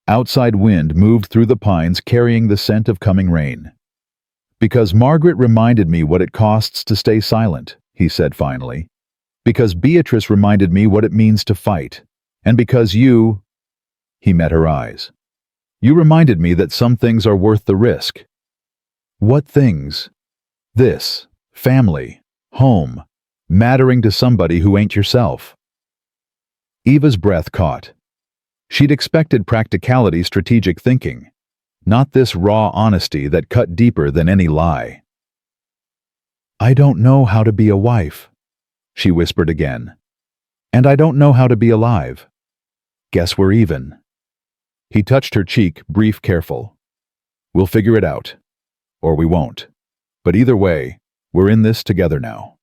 Outside wind moved through the pines carrying the scent of coming rain. Because Margaret reminded me what it costs to stay silent, he said finally. Because Beatrice reminded me what it means to fight. And because you... He met her eyes. You reminded me that some things are worth the risk. What things? This, family, home, mattering to somebody who ain't yourself. Eva's breath caught. She'd expected practicality, strategic thinking, not this raw honesty that cut deeper than any lie. I don't know how to be a wife, she whispered again. And I don't know how to be alive. Guess we're even. He touched her cheek, brief, careful. We'll figure it out. Or we won't. But either way, we're in this together now.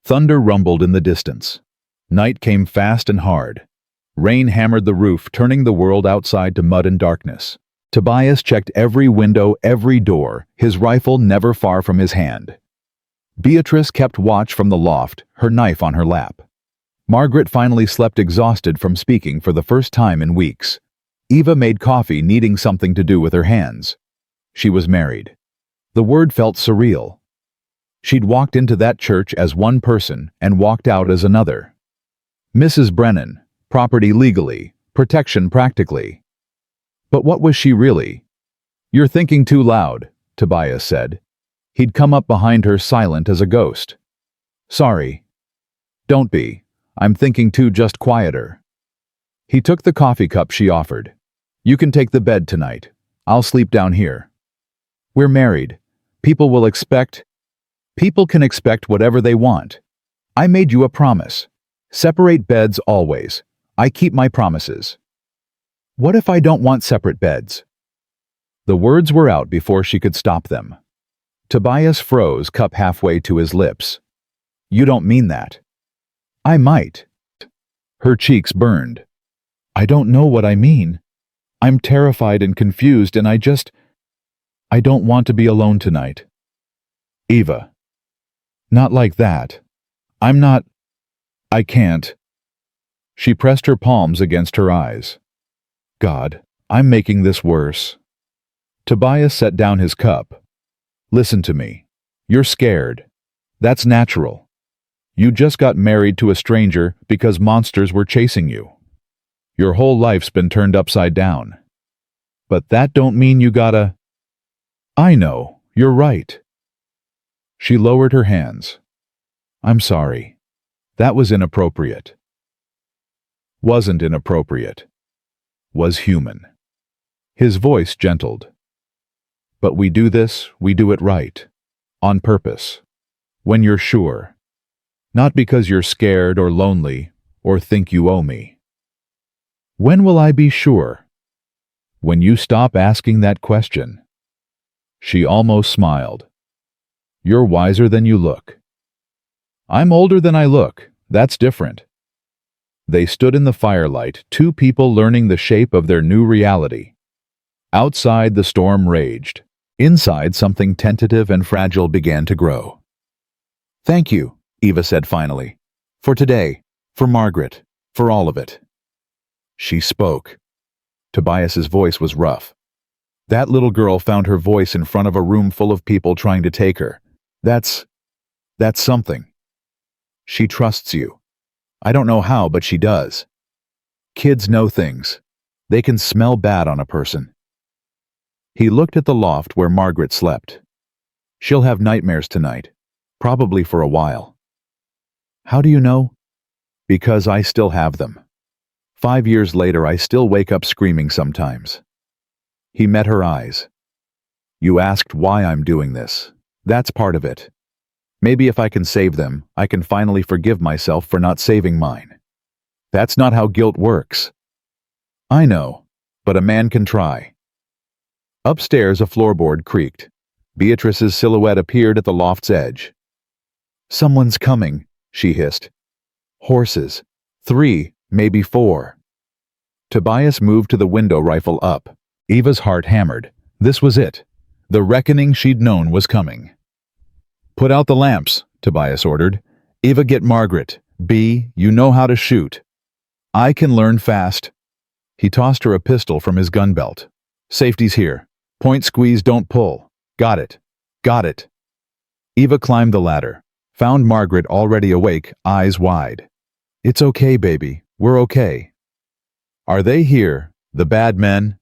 Thunder rumbled in the distance. Night came fast and hard. Rain hammered the roof, turning the world outside to mud and darkness. Tobias checked every window, every door, his rifle never far from his hand. Beatrice kept watch from the loft, her knife on her lap. Margaret finally slept exhausted from speaking for the first time in weeks. Eva made coffee, needing something to do with her hands. She was married. The word felt surreal. She'd walked into that church as one person and walked out as another. Mrs. Brennan, property legally, protection practically. But what was she really? You're thinking too loud, Tobias said. He'd come up behind her, silent as a ghost. Sorry. Don't be. I'm thinking too, just quieter. He took the coffee cup she offered. You can take the bed tonight. I'll sleep down here. We're married. People can expect whatever they want. I made you a promise. Separate beds always. I keep my promises. What if I don't want separate beds? The words were out before she could stop them. Tobias froze, cup halfway to his lips. You don't mean that. I might. Her cheeks burned. I don't know what I mean. I'm terrified and confused, and I don't want to be alone tonight. Eva. Not like that. I can't. She pressed her palms against her eyes. God, I'm making this worse. Tobias set down his cup. Listen to me. You're scared. That's natural. You just got married to a stranger because monsters were chasing you. Your whole life's been turned upside down. But that don't mean you gotta... I know, you're right. She lowered her hands. I'm sorry. That was inappropriate. Wasn't inappropriate. Was human. His voice gentled. But we do it right. On purpose. When you're sure. Not because you're scared or lonely or think you owe me. When will I be sure? When you stop asking that question. She almost smiled. You're wiser than you look. I'm older than I look. That's different. They stood in the firelight, 2 people learning the shape of their new reality. Outside, the storm raged. Inside, something tentative and fragile began to grow. Thank you, Eva said finally. For today, for Margaret, for all of it. She spoke. Tobias's voice was rough. That little girl found her voice in front of a room full of people trying to take her. That's something. She trusts you. I don't know how, but she does. Kids know things. They can smell bad on a person. He looked at the loft where Margaret slept. She'll have nightmares tonight, probably for a while. How do you know? Because I still have them. 5 years later, I still wake up screaming sometimes. He met her eyes. You asked why I'm doing this. That's part of it. Maybe if I can save them, I can finally forgive myself for not saving mine. That's not how guilt works. I know, but a man can try. Upstairs, a floorboard creaked. Beatrice's silhouette appeared at the loft's edge. Someone's coming, she hissed. Horses. 3, maybe 4. Tobias moved to the window, rifle up. Eva's heart hammered. This was it. The reckoning she'd known was coming. Put out the lamps, Tobias ordered. Eva, get Margaret. B, you know how to shoot. I can learn fast. He tossed her a pistol from his gun belt. Safety's here. Point squeeze, don't pull. Got it. Got it. Eva climbed the ladder, found Margaret already awake, eyes wide. It's okay, baby. We're okay. Are they here, the bad men?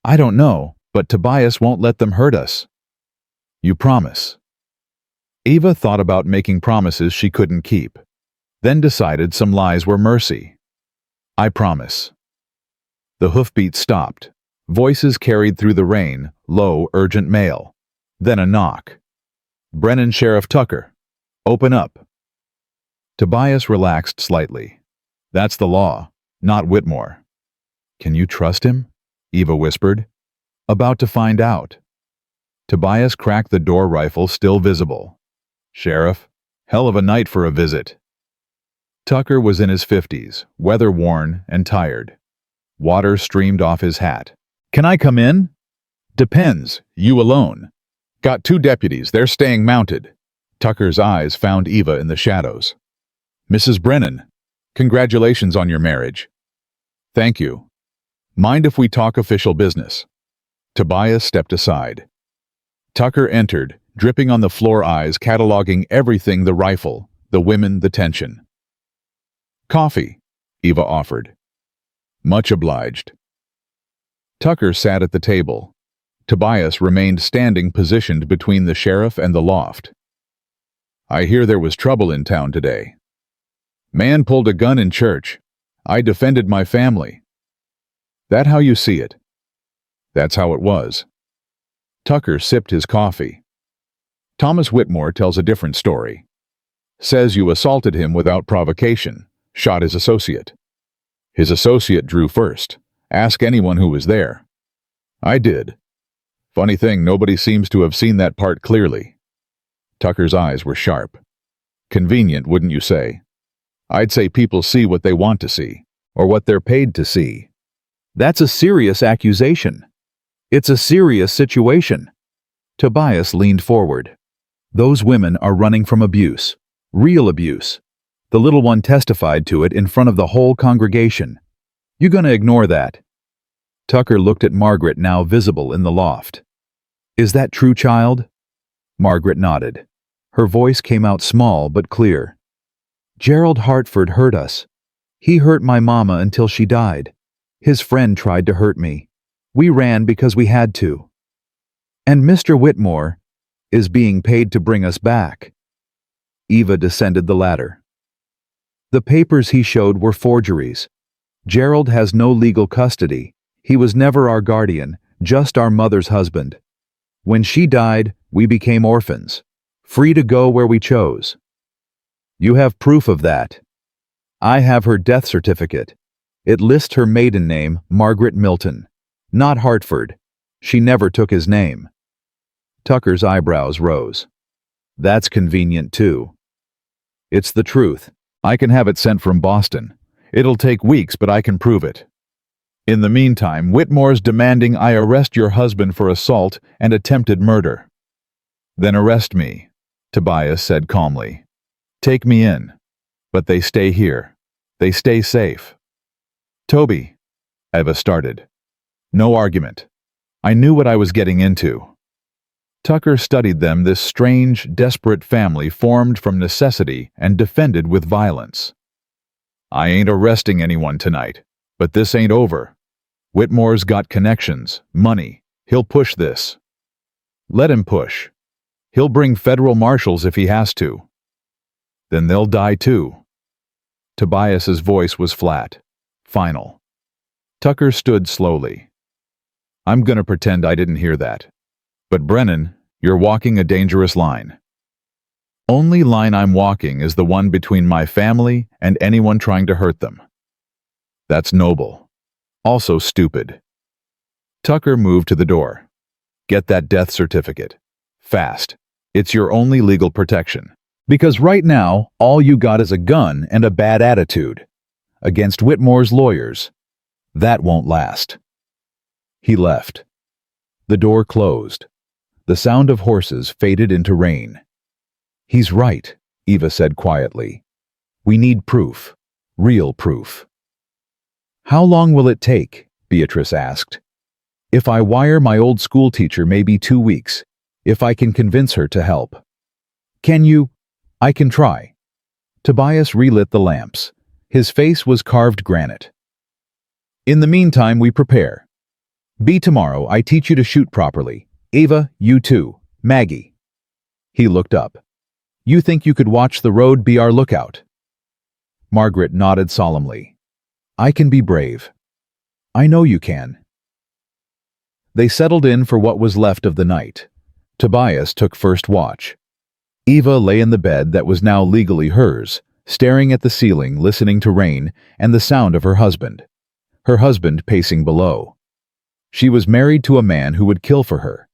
I don't know, but Tobias won't let them hurt us. You promise? Eva thought about making promises she couldn't keep, then decided some lies were mercy. I promise. The hoofbeats stopped. Voices carried through the rain, low, urgent male. Then a knock. Brennan Sheriff Tucker. Open up. Tobias relaxed slightly. That's the law, not Whitmore. Can you trust him? Eva whispered. About to find out. Tobias cracked the door rifle, still visible. Sheriff, hell of a night for a visit. Tucker was in his 50s, weather-worn and tired. Water streamed off his hat. Can I come in? Depends. You alone. Got 2 deputies. They're staying mounted. Tucker's eyes found Eva in the shadows. Mrs. Brennan, congratulations on your marriage. Thank you. Mind if we talk official business? Tobias stepped aside. Tucker entered, dripping on the floor, eyes cataloging everything: the rifle, the women, the tension. Coffee, Eva offered. Much obliged. Tucker sat at the table. Tobias remained standing, positioned between the sheriff and the loft. I hear there was trouble in town today. Man pulled a gun in church. I defended my family. That how you see it? That's how it was. Tucker sipped his coffee. Thomas Whitmore tells a different story. Says you assaulted him without provocation, shot his associate. His associate drew first. Ask anyone who was there. I did. Funny thing, nobody seems to have seen that part clearly. Tucker's eyes were sharp. Convenient, wouldn't you say? I'd say people see what they want to see, or what they're paid to see. That's a serious accusation. It's a serious situation. Tobias leaned forward. Those women are running from abuse. Real abuse. The little one testified to it in front of the whole congregation. You gonna ignore that? Tucker looked at Margaret, now visible in the loft. Is that true, child? Margaret nodded. Her voice came out small but clear. Gerald Hartford hurt us. He hurt my mama until she died. His friend tried to hurt me. We ran because we had to. And Mr. Whitmore is being paid to bring us back. Eva descended the ladder. The papers he showed were forgeries. Gerald has no legal custody. He was never our guardian, just our mother's husband. When she died, we became orphans, free to go where we chose. You have proof of that. I have her death certificate. It lists her maiden name, Margaret Milton, not Hartford. She never took his name. Tucker's eyebrows rose. That's convenient too. It's the truth. I can have it sent from Boston. It'll take weeks, but I can prove it. In the meantime, Whitmore's demanding I arrest your husband for assault and attempted murder. Then arrest me, Tobias said calmly. Take me in. But they stay here. They stay safe. Toby, Eva started. No argument. I knew what I was getting into. Tucker studied them, this strange, desperate family formed from necessity and defended with violence. I ain't arresting anyone tonight, but this ain't over. Whitmore's got connections, money. He'll push this. Let him push. He'll bring federal marshals if he has to. Then they'll die too. Tobias's voice was flat, final. Tucker stood slowly. I'm gonna pretend I didn't hear that. But Brennan, you're walking a dangerous line. Only line I'm walking is the one between my family and anyone trying to hurt them. That's noble. Also stupid. Tucker moved to the door. Get that death certificate. Fast. It's your only legal protection. Because right now, all you got is a gun and a bad attitude. Against Whitmore's lawyers. That won't last. He left. The door closed. The sound of horses faded into rain. He's right, Eva said quietly. We need proof. Real proof. How long will it take? Beatrice asked. If I wire my old school teacher, maybe 2 weeks, if I can convince her to help. Can you? I can try. Tobias relit the lamps. His face was carved granite. In the meantime, we prepare. Be tomorrow, I teach you to shoot properly. Ava, you too. Maggie. He looked up. You think you could watch the road, be our lookout? Margaret nodded solemnly. I can be brave. I know you can. They settled in for what was left of the night. Tobias took first watch. Eva lay in the bed that was now legally hers, staring at the ceiling, listening to rain and the sound of her husband pacing below. She was married to a man who would kill for her.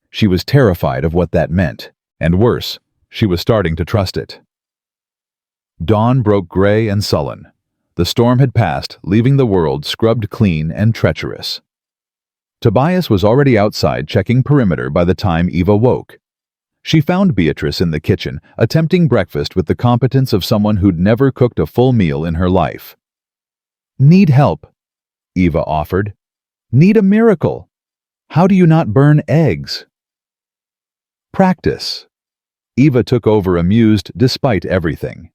She was terrified of what that meant, and worse, she was starting to trust it. Dawn broke gray and sullen. The storm had passed, leaving the world scrubbed clean and treacherous. Tobias was already outside checking perimeter by the time Eva woke. She found Beatrice in the kitchen, attempting breakfast with the competence of someone who'd never cooked a full meal in her life. Need help, Eva offered. Need a miracle. How do you not burn eggs? Practice. Eva took over, amused despite everything.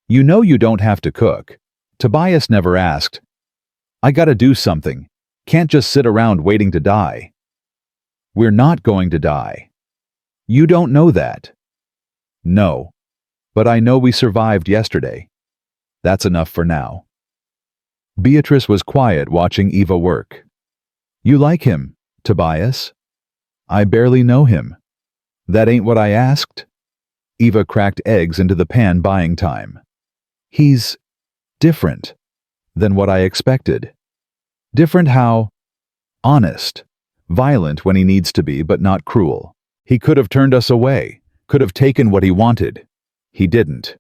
You know you don't have to cook. Tobias never asked. I gotta do something. Can't just sit around waiting to die. We're not going to die. You don't know that. No. But I know we survived yesterday. That's enough for now. Beatrice was quiet watching Eva work. You like him, Tobias? I barely know him. That ain't what I asked. Eva cracked eggs into the pan, buying time. He's different than what I expected. Different how? Honest. Violent when he needs to be, but not cruel. He could have turned us away, could have taken what he wanted. He didn't.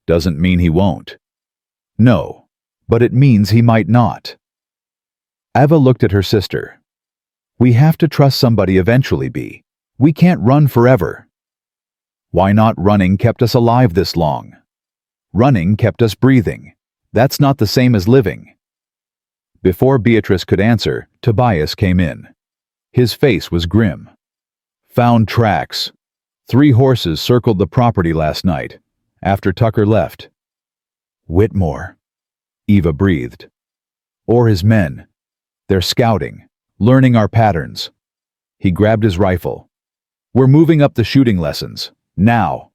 Doesn't mean he won't. No, but it means he might not. Eva looked at her sister. We have to trust somebody eventually, B. We can't run forever. Why not? Running kept us alive this long. Running kept us breathing. That's not the same as living. Before Beatrice could answer, Tobias came in. His face was grim. Found tracks. 3 horses circled the property last night, after Tucker left. Whitmore, Eva breathed. Or his men. They're scouting, learning our patterns. He grabbed his rifle. We're moving up the shooting lessons, now.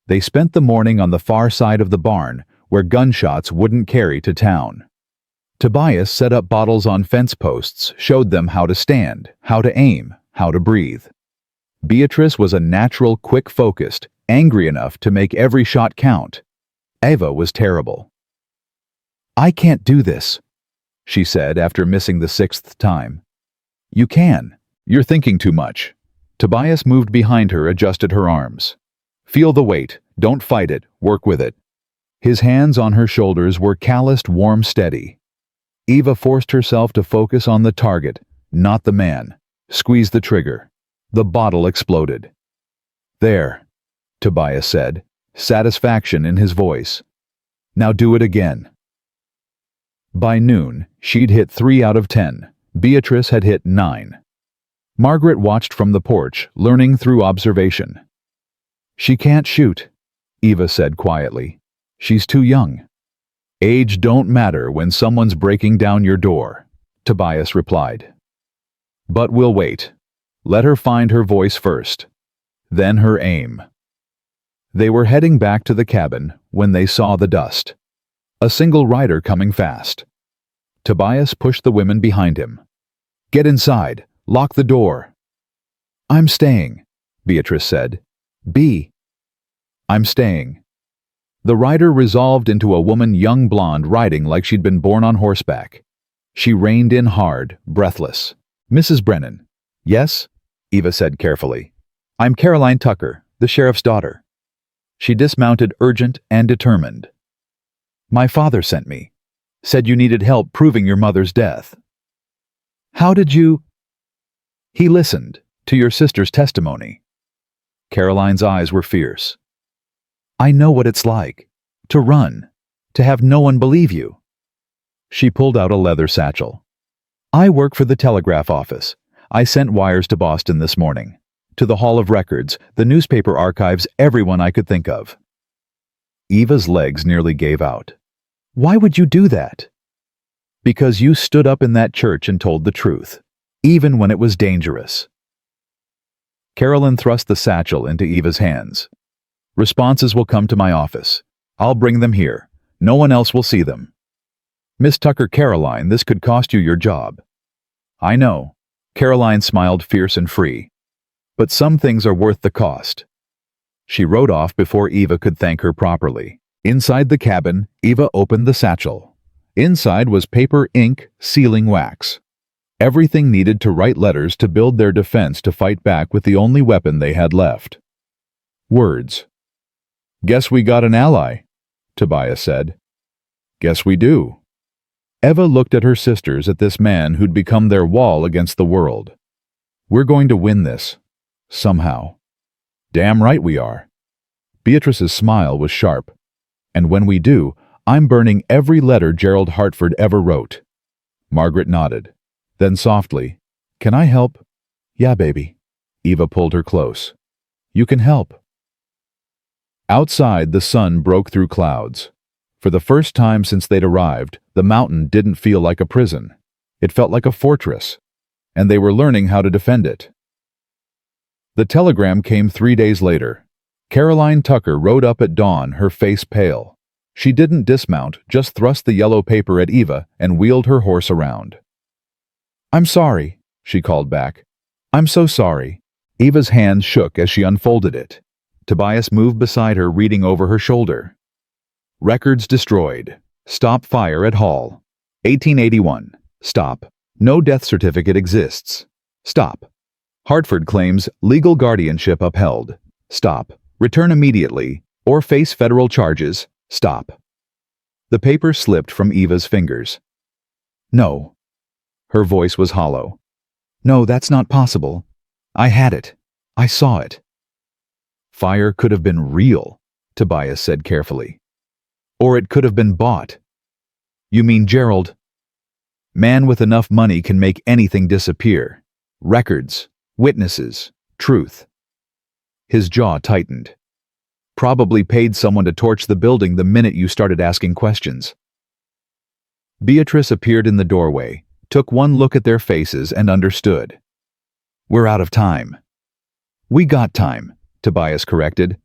They spent the morning on the far side of the barn, where gunshots wouldn't carry to town. Tobias set up bottles on fence posts, showed them how to stand, how to aim, how to breathe. Beatrice was a natural, quick-focused, angry enough to make every shot count. Eva was terrible. I can't do this, she said after missing the 6th time. You can. You're thinking too much. Tobias moved behind her, adjusted her arms. Feel the weight. Don't fight it. Work with it. His hands on her shoulders were calloused, warm, steady. Eva forced herself to focus on the target, not the man. Squeezed the trigger. The bottle exploded. There, Tobias said, satisfaction in his voice. Now do it again. By noon, she'd hit 3 out of 10. Beatrice had hit 9. Margaret watched from the porch, learning through observation. She can't shoot, Eva said quietly. She's too young. Age don't matter when someone's breaking down your door, Tobias replied. But we'll wait. Let her find her voice first. Then her aim. They were heading back to the cabin when they saw the dust. A single rider coming fast. Tobias pushed the women behind him. Get inside. Lock the door. I'm staying, Beatrice said. I'm staying. The rider resolved into a woman, young blonde, riding like she'd been born on horseback. She reined in hard, breathless. Mrs. Brennan. Yes? Eva said carefully. I'm Caroline Tucker, the sheriff's daughter. She dismounted, urgent and determined. My father sent me. Said you needed help proving your mother's death. How did you? He listened to your sister's testimony. Caroline's eyes were fierce. I know what it's like. To run. To have no one believe you. She pulled out a leather satchel. I work for the telegraph office. I sent wires to Boston this morning. To the Hall of Records, the newspaper archives, everyone I could think of. Eva's legs nearly gave out. Why would you do that? Because you stood up in that church and told the truth, even when it was dangerous. Carolyn thrust the satchel into Eva's hands. Responses will come to my office. I'll bring them here. No one else will see them. Miss Tucker, Caroline, this could cost you your job. I know. Caroline smiled, fierce and free. But some things are worth the cost. She rode off before Eva could thank her properly. Inside the cabin, Eva opened the satchel. Inside was paper, ink, sealing wax. Everything needed to write letters to build their defense to fight back with the only weapon they had left. Words. Guess we got an ally, Tobias said. Guess we do. Eva looked at her sisters, at this man who'd become their wall against the world. We're going to win this. Somehow. Damn right we are. Beatrice's smile was sharp. And when we do, I'm burning every letter Gerald Hartford ever wrote. Margaret nodded. Then softly, Can I help? Yeah, baby. Eva pulled her close. You can help. Outside, the sun broke through clouds. For the first time since they'd arrived, the mountain didn't feel like a prison. It felt like a fortress, and they were learning how to defend it. The telegram came 3 days later. Caroline Tucker rode up at dawn, her face pale. She didn't dismount, just thrust the yellow paper at Eva and wheeled her horse around. I'm sorry, she called back. I'm so sorry. Eva's hands shook as she unfolded it. Tobias moved beside her, reading over her shoulder. Records destroyed. Stop fire at Hall. 1881. Stop. No death certificate exists. Stop. Hartford claims legal guardianship upheld. Stop. Return immediately, or face federal charges. Stop. The paper slipped from Eva's fingers. No. Her voice was hollow. No, that's not possible. I had it. I saw it. Fire could have been real, Tobias said carefully. Or it could have been bought. You mean Gerald? Man with enough money can make anything disappear. Records, witnesses, truth. His jaw tightened. Probably paid someone to torch the building the minute you started asking questions. Beatrice appeared in the doorway, took one look at their faces and understood. We're out of time. We got time, Tobias corrected.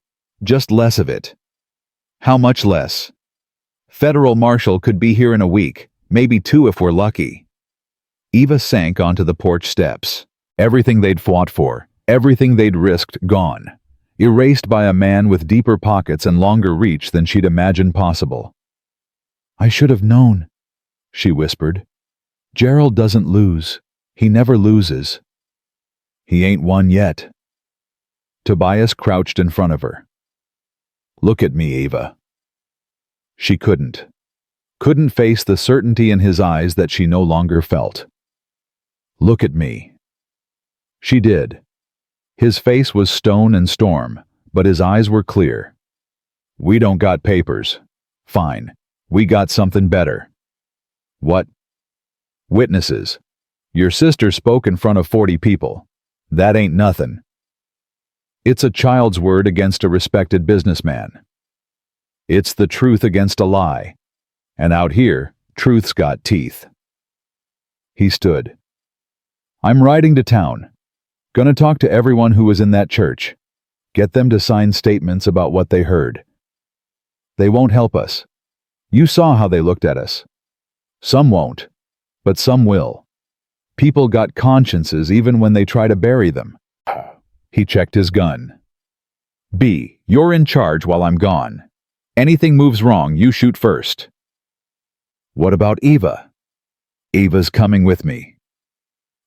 Just less of it. How much less? Federal marshal could be here in a week, maybe 2 if we're lucky. Eva sank onto the porch steps. Everything they'd fought for, everything they'd risked, gone. Erased by a man with deeper pockets and longer reach than she'd imagined possible. I should have known, she whispered. Gerald doesn't lose. He never loses. He ain't won yet. Tobias crouched in front of her. Look at me, Eva. She couldn't. Couldn't face the certainty in his eyes that she no longer felt. Look at me. She did. His face was stone and storm, but his eyes were clear. We don't got papers. Fine. We got something better. What? Witnesses. Your sister spoke in front of 40 people. That ain't nothing. It's a child's word against a respected businessman. It's the truth against a lie. And out here, truth's got teeth. He stood. I'm riding to town. Gonna talk to everyone who was in that church. Get them to sign statements about what they heard. They won't help us. You saw how they looked at us. Some won't, but some will. People got consciences even when they try to bury them. He checked his gun. B, you're in charge while I'm gone. Anything moves wrong, you shoot first. What about Eva? Eva's coming with me.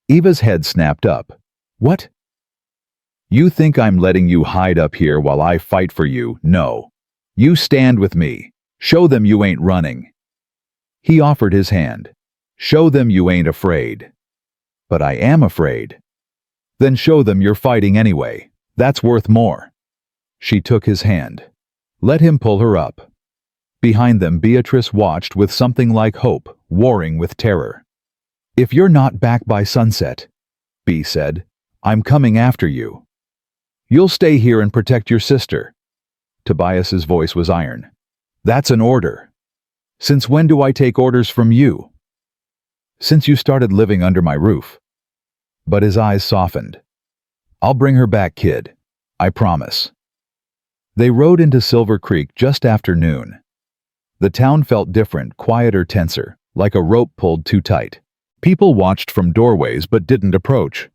Eva's head snapped up. What? You think I'm letting you hide up here while I fight for you? No. You stand with me. Show them you ain't running. He offered his hand. Show them you ain't afraid. But I am afraid. Then show them you're fighting anyway. That's worth more. She took his hand. Let him pull her up. Behind them, Beatrice watched with something like hope, warring with terror. If you're not back by sunset, B said, I'm coming after you. You'll stay here and protect your sister. Tobias's voice was iron. That's an order. Since when do I take orders from you? Since you started living under my roof. But his eyes softened. I'll bring her back, kid. I promise. They rode into Silver Creek just after noon. The town felt different, quieter, tenser, like a rope pulled too tight. People watched from doorways but didn't approach.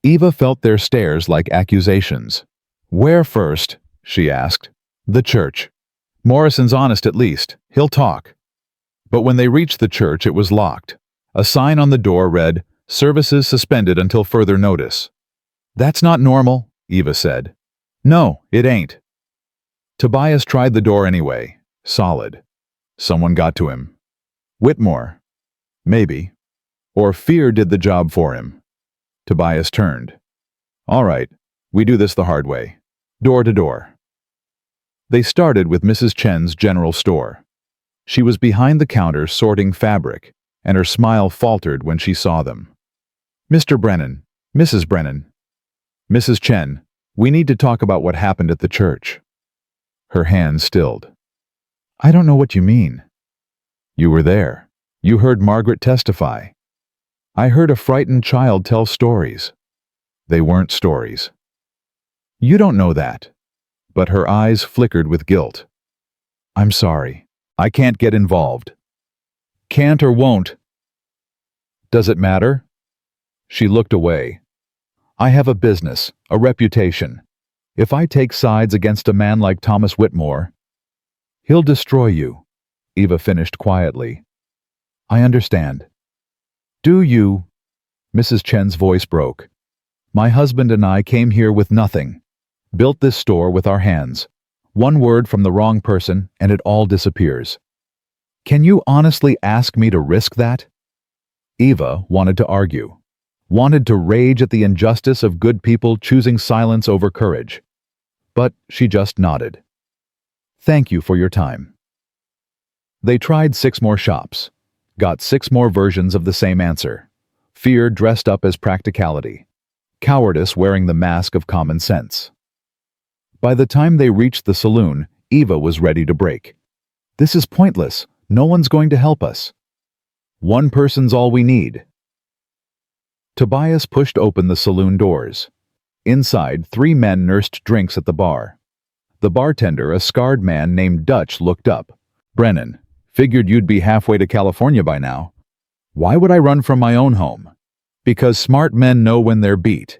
Eva felt their stares like accusations. Where first? She asked. The church. Morrison's honest at least. He'll talk. But when they reached the church, it was locked. A sign on the door read, Services suspended until further notice. That's not normal, Eva said. No, it ain't. Tobias tried the door anyway. Solid. Someone got to him. Whitmore. Maybe. Or fear did the job for him. Tobias turned. All right, we do this the hard way. Door to door. They started with Mrs. Chen's general store. She was behind the counter sorting fabric, and her smile faltered when she saw them. Mr. Brennan, Mrs. Brennan. Mrs. Chen, we need to talk about what happened at the church. Her hands stilled. I don't know what you mean. You were there. You heard Margaret testify. I heard a frightened child tell stories. They weren't stories. You don't know that. But her eyes flickered with guilt. I'm sorry. I can't get involved. Can't or won't. Does it matter? She looked away. I have a business, a reputation. If I take sides against a man like Thomas Whitmore, he'll destroy you, Eva finished quietly. I understand. Do you? Mrs. Chen's voice broke. My husband and I came here with nothing. Built this store with our hands. One word from the wrong person and it all disappears. Can you honestly ask me to risk that? Eva wanted to argue. Wanted to rage at the injustice of good people choosing silence over courage. But she just nodded. Thank you for your time. They tried 6 more shops. Got 6 more versions of the same answer. Fear dressed up as practicality. Cowardice wearing the mask of common sense. By the time they reached the saloon, Eva was ready to break. This is pointless. No one's going to help us. One person's all we need. Tobias pushed open the saloon doors. Inside, 3 men nursed drinks at the bar. The bartender, a scarred man named Dutch, looked up. Brennan, figured you'd be halfway to California by now. Why would I run from my own home? Because smart men know when they're beat.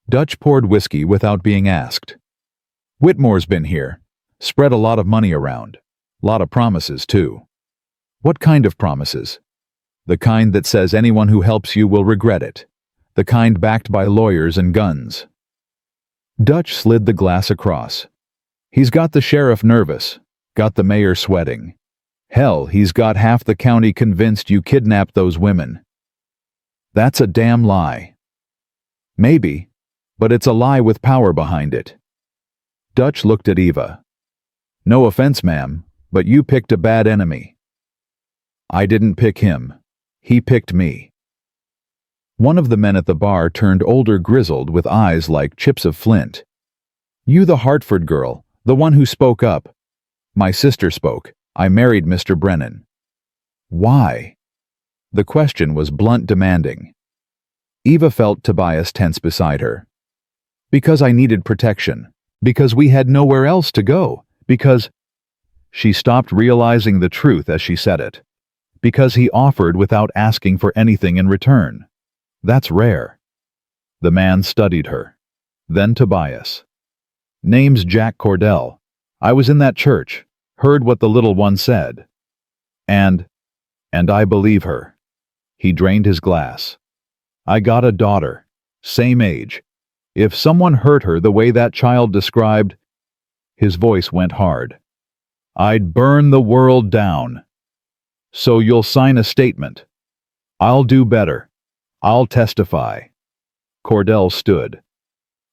Dutch poured whiskey without being asked. Whitmore's been here. Spread a lot of money around. Lot of promises, too. What kind of promises? The kind that says anyone who helps you will regret it. The kind backed by lawyers and guns. Dutch slid the glass across. He's got the sheriff nervous. Got the mayor sweating. Hell, he's got half the county convinced you kidnapped those women. That's a damn lie. Maybe, but it's a lie with power behind it. Dutch looked at Eva. No offense, ma'am, but you picked a bad enemy. I didn't pick him. He picked me. One of the men at the bar turned older, grizzled, with eyes like chips of flint. You the Hartford girl, the one who spoke up. My sister spoke. I married Mr. Brennan. Why? The question was blunt, demanding. Eva felt Tobias tense beside her. Because I needed protection. Because we had nowhere else to go. Because... She stopped, realizing the truth as she said it. Because he offered without asking for anything in return. That's rare. The man studied her. Then Tobias. Name's Jack Cordell. I was in that church, heard what the little one said. And I believe her. He drained his glass. I got a daughter, same age. If someone hurt her the way that child described, his voice went hard. I'd burn the world down. So you'll sign a statement. I'll do better. I'll testify. Cordell stood.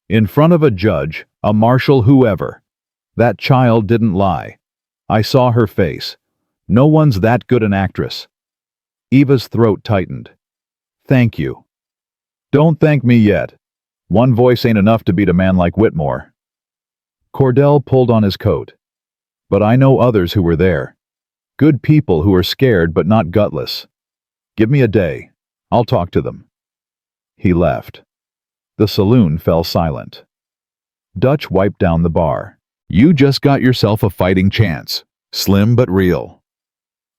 In front of a judge, a marshal, whoever. That child didn't lie. I saw her face. No one's that good an actress. Eva's throat tightened. Thank you. Don't thank me yet. One voice ain't enough to beat a man like Whitmore. Cordell pulled on his coat. But I know others who were there. Good people who are scared but not gutless. Give me a day. I'll talk to them. He left. The saloon fell silent. Dutch wiped down the bar. You just got yourself a fighting chance. Slim but real.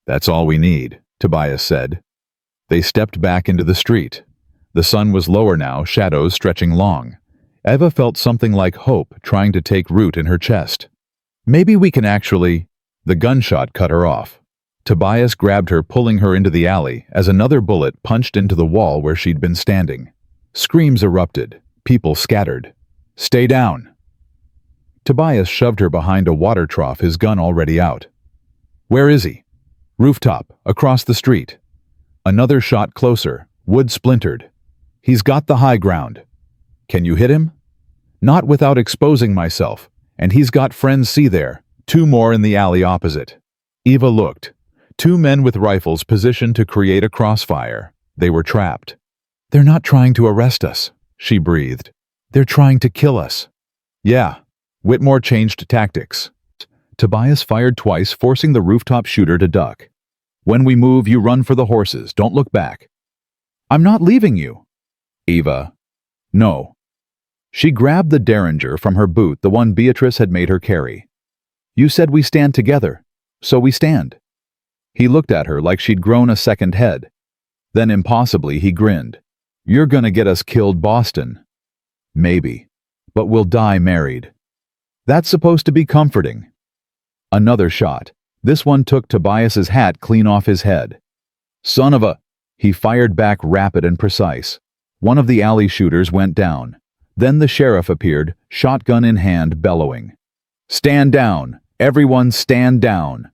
That's all we need, Tobias said. They stepped back into the street. The sun was lower now, shadows stretching long. Eva felt something like hope trying to take root in her chest. Maybe we can actually... The gunshot cut her off. Tobias grabbed her, pulling her into the alley as another bullet punched into the wall where she'd been standing. Screams erupted. People scattered. Stay down. Tobias shoved her behind a water trough, his gun already out. Where is he? Rooftop, across the street. Another shot closer, wood splintered. He's got the high ground. Can you hit him? Not without exposing myself, and he's got friends see there, 2 more in the alley opposite. Eva looked. 2 men with rifles positioned to create a crossfire. They were trapped. They're not trying to arrest us, she breathed. They're trying to kill us. Yeah. Whitmore changed tactics. Tobias fired twice, forcing the rooftop shooter to duck. When we move, you run for the horses. Don't look back. I'm not leaving you. Eva. No. She grabbed the derringer from her boot, the one Beatrice had made her carry. You said we stand together, so we stand. He looked at her like she'd grown a second head. Then impossibly he grinned. You're gonna get us killed, Boston. Maybe. But we'll die married. That's supposed to be comforting. Another shot. This one took Tobias's hat clean off his head. Son of a... He fired back, rapid and precise. One of the alley shooters went down. Then the sheriff appeared, shotgun in hand, bellowing. Stand down! Everyone stand down!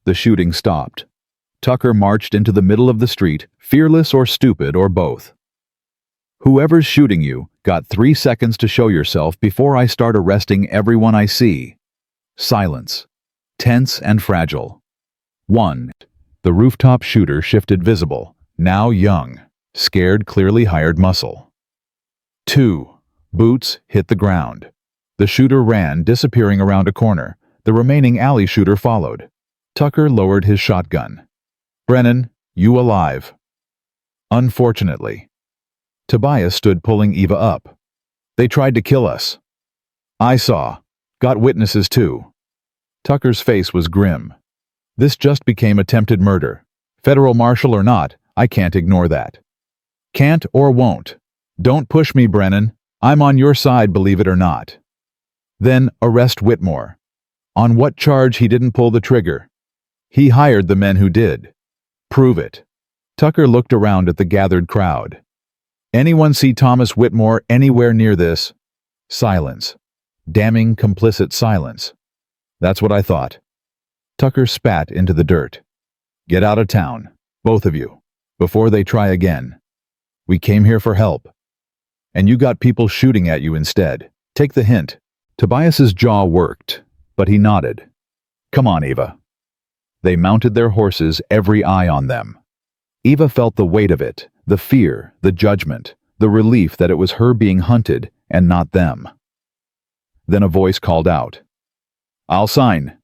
The shooting stopped. Tucker marched into the middle of the street, fearless or stupid or both. Whoever's shooting you got 3 seconds to show yourself before I start arresting everyone I see. Silence. Tense and fragile. 1. The rooftop shooter shifted, visible, now young, scared, clearly hired muscle. 2. Boots hit the ground. The shooter ran, disappearing around a corner. The remaining alley shooter followed. Tucker lowered his shotgun. Brennan, you alive? Unfortunately. Tobias stood, pulling Eva up. They tried to kill us. I saw. Got witnesses too. Tucker's face was grim. This just became attempted murder. Federal marshal or not, I can't ignore that. Can't or won't. Don't push me, Brennan. I'm on your side, believe it or not. Then arrest Whitmore. On what charge he didn't pull the trigger? He hired the men who did. Prove it. Tucker looked around at the gathered crowd. Anyone see Thomas Whitmore anywhere near this? Silence. Damning, complicit silence. That's what I thought. Tucker spat into the dirt. Get out of town, both of you, before they try again. We came here for help. And you got people shooting at you instead. Take the hint. Tobias's jaw worked, but he nodded. Come on, Eva. They mounted their horses, every eye on them. Eva felt the weight of it, the fear, the judgment, the relief that it was her being hunted and not them. Then a voice called out. I'll sign.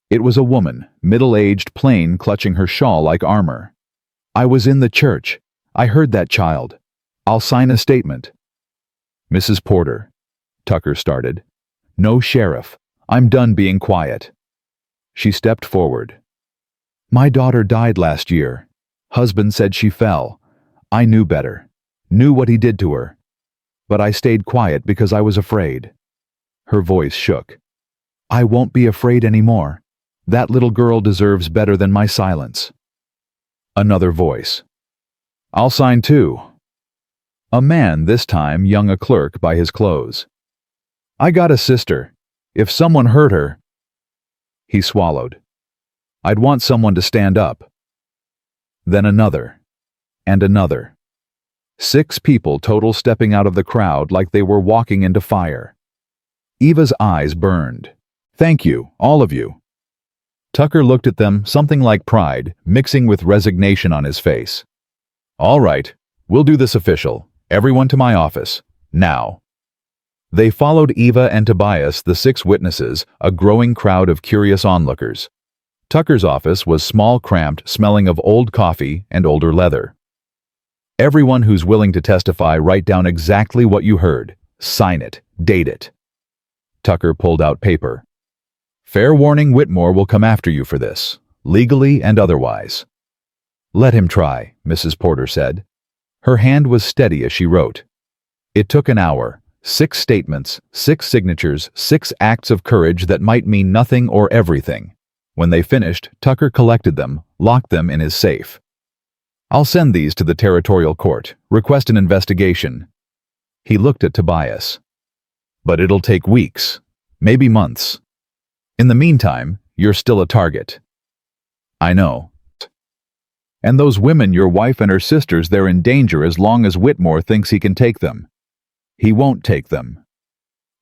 It was a woman, middle-aged, plain, clutching her shawl like armor. I was in the church. I heard that child. I'll sign a statement. Mrs. Porter, Tucker started. No, Sheriff. I'm done being quiet. She stepped forward. My daughter died last year. Husband said she fell. I knew better. knew what he did to her. But I stayed quiet because I was afraid. Her voice shook. I won't be afraid anymore. That little girl deserves better than my silence. Another voice. I'll sign too. A man, this time young a clerk by his clothes. I got a sister. If someone hurt her... He swallowed. I'd want someone to stand up. Then another. And another. 6 people total stepping out of the crowd like they were walking into fire. Eva's eyes burned. Thank you, all of you. Tucker looked at them, something like pride, mixing with resignation on his face. All right, we'll do this official. Everyone to my office. Now. They followed Eva and Tobias, the 6 witnesses, a growing crowd of curious onlookers. Tucker's office was small, cramped, smelling of old coffee and older leather. Everyone who's willing to testify, write down exactly what you heard. Sign it. Date it. Tucker pulled out paper. Fair warning, Whitmore will come after you for this, legally and otherwise. Let him try, Mrs. Porter said. Her hand was steady as she wrote. It took an hour, 6 statements, 6 signatures, 6 acts of courage that might mean nothing or everything. When they finished, Tucker collected them, locked them in his safe. I'll send these to the territorial court, request an investigation. He looked at Tobias. But it'll take weeks, maybe months. In the meantime, you're still a target. I know. And those women, your wife and her sisters, they're in danger as long as Whitmore thinks he can take them. He won't take them.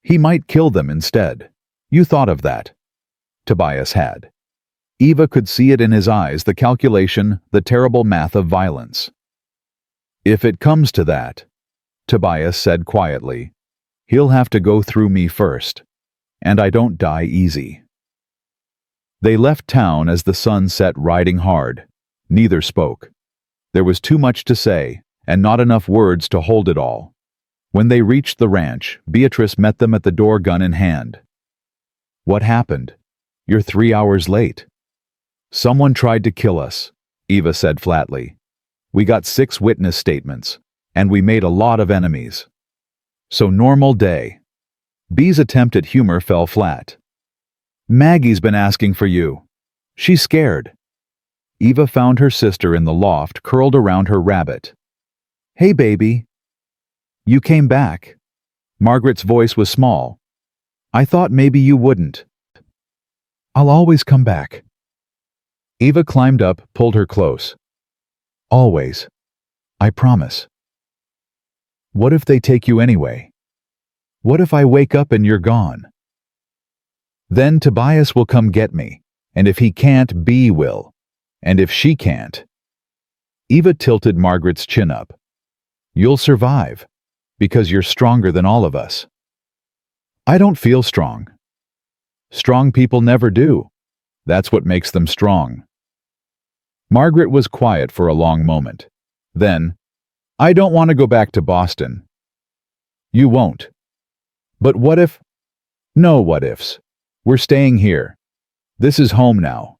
He might kill them instead. You thought of that. Tobias had. Eva could see it in his eyes, the calculation, the terrible math of violence. If it comes to that, Tobias said quietly, he'll have to go through me first. And I don't die easy. They left town as the sun set, riding hard. Neither spoke. There was too much to say, and not enough words to hold it all. When they reached the ranch, Beatrice met them at the door, gun in hand. What happened? You're 3 hours late. Someone tried to kill us, Eva said flatly. We got 6 witness statements, and we made a lot of enemies. So normal day. Bee's attempt at humor fell flat. Maggie's been asking for you. She's scared. Eva found her sister in the loft, curled around her rabbit. Hey, baby. You came back. Margaret's voice was small. I thought maybe you wouldn't. I'll always come back. Eva climbed up, pulled her close. Always. I promise. What if they take you anyway? What if I wake up and you're gone? Then Tobias will come get me, and if he can't, Bee will. And if she can't... Eva tilted Margaret's chin up. You'll survive, because you're stronger than all of us. I don't feel strong. Strong people never do. That's what makes them strong. Margaret was quiet for a long moment. Then, I don't want to go back to Boston. You won't. But what if... No what ifs. We're staying here. This is home now.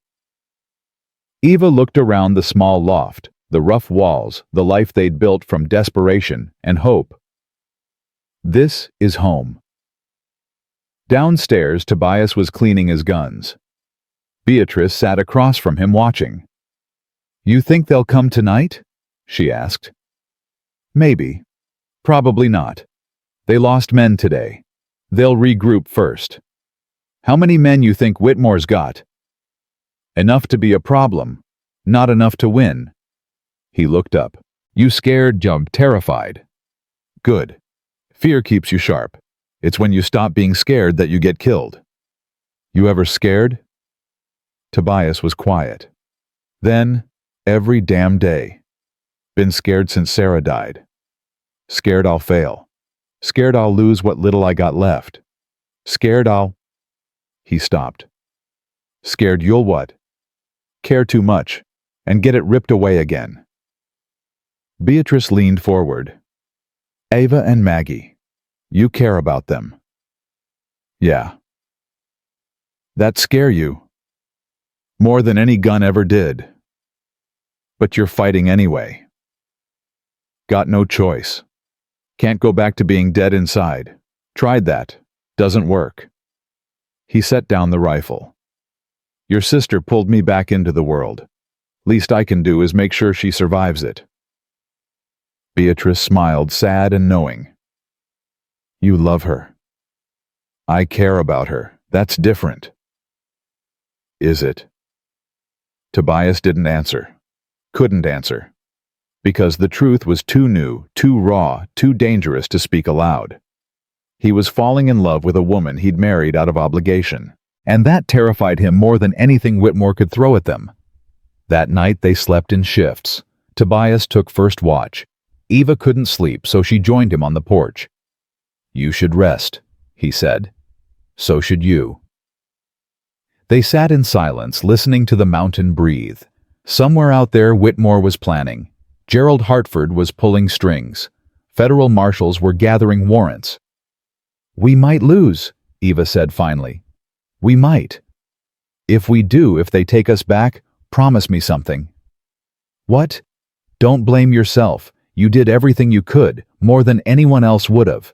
Eva looked around the small loft, the rough walls, the life they'd built from desperation and hope. This is home. Downstairs, Tobias was cleaning his guns. Beatrice sat across from him watching. You think they'll come tonight? She asked. Maybe. Probably not. They lost men today. They'll regroup first. How many men you think Whitmore's got? Enough to be a problem, not enough to win. He looked up. You scared, jumped, terrified. Good. Fear keeps you sharp. It's when you stop being scared that you get killed. You ever scared? Tobias was quiet. Then, every damn day. Been scared since Sarah died. Scared I'll fail. Scared I'll lose what little I got left. Scared I'll... He stopped. Scared you'll what? Care too much, and get it ripped away again. Beatrice leaned forward. Eva and Maggie. You care about them. Yeah. That scare you? More than any gun ever did. But you're fighting anyway. Got no choice. Can't go back to being dead inside. Tried that. Doesn't work. He set down the rifle. Your sister pulled me back into the world. Least I can do is make sure she survives it. Beatrice smiled, sad and knowing. You love her. I care about her. That's different. Is it? Tobias didn't answer. Couldn't answer. Because the truth was too new, too raw, too dangerous to speak aloud. He was falling in love with a woman he'd married out of obligation, and that terrified him more than anything Whitmore could throw at them. That night they slept in shifts. Tobias took first watch. Eva couldn't sleep, so she joined him on the porch. You should rest, he said. So should you. They sat in silence, listening to the mountain breathe. Somewhere out there Whitmore was planning. Gerald Hartford was pulling strings. Federal marshals were gathering warrants. We might lose, Eva said finally. We might. If we do, if they take us back, promise me something. What? Don't blame yourself. You did everything you could, more than anyone else would have.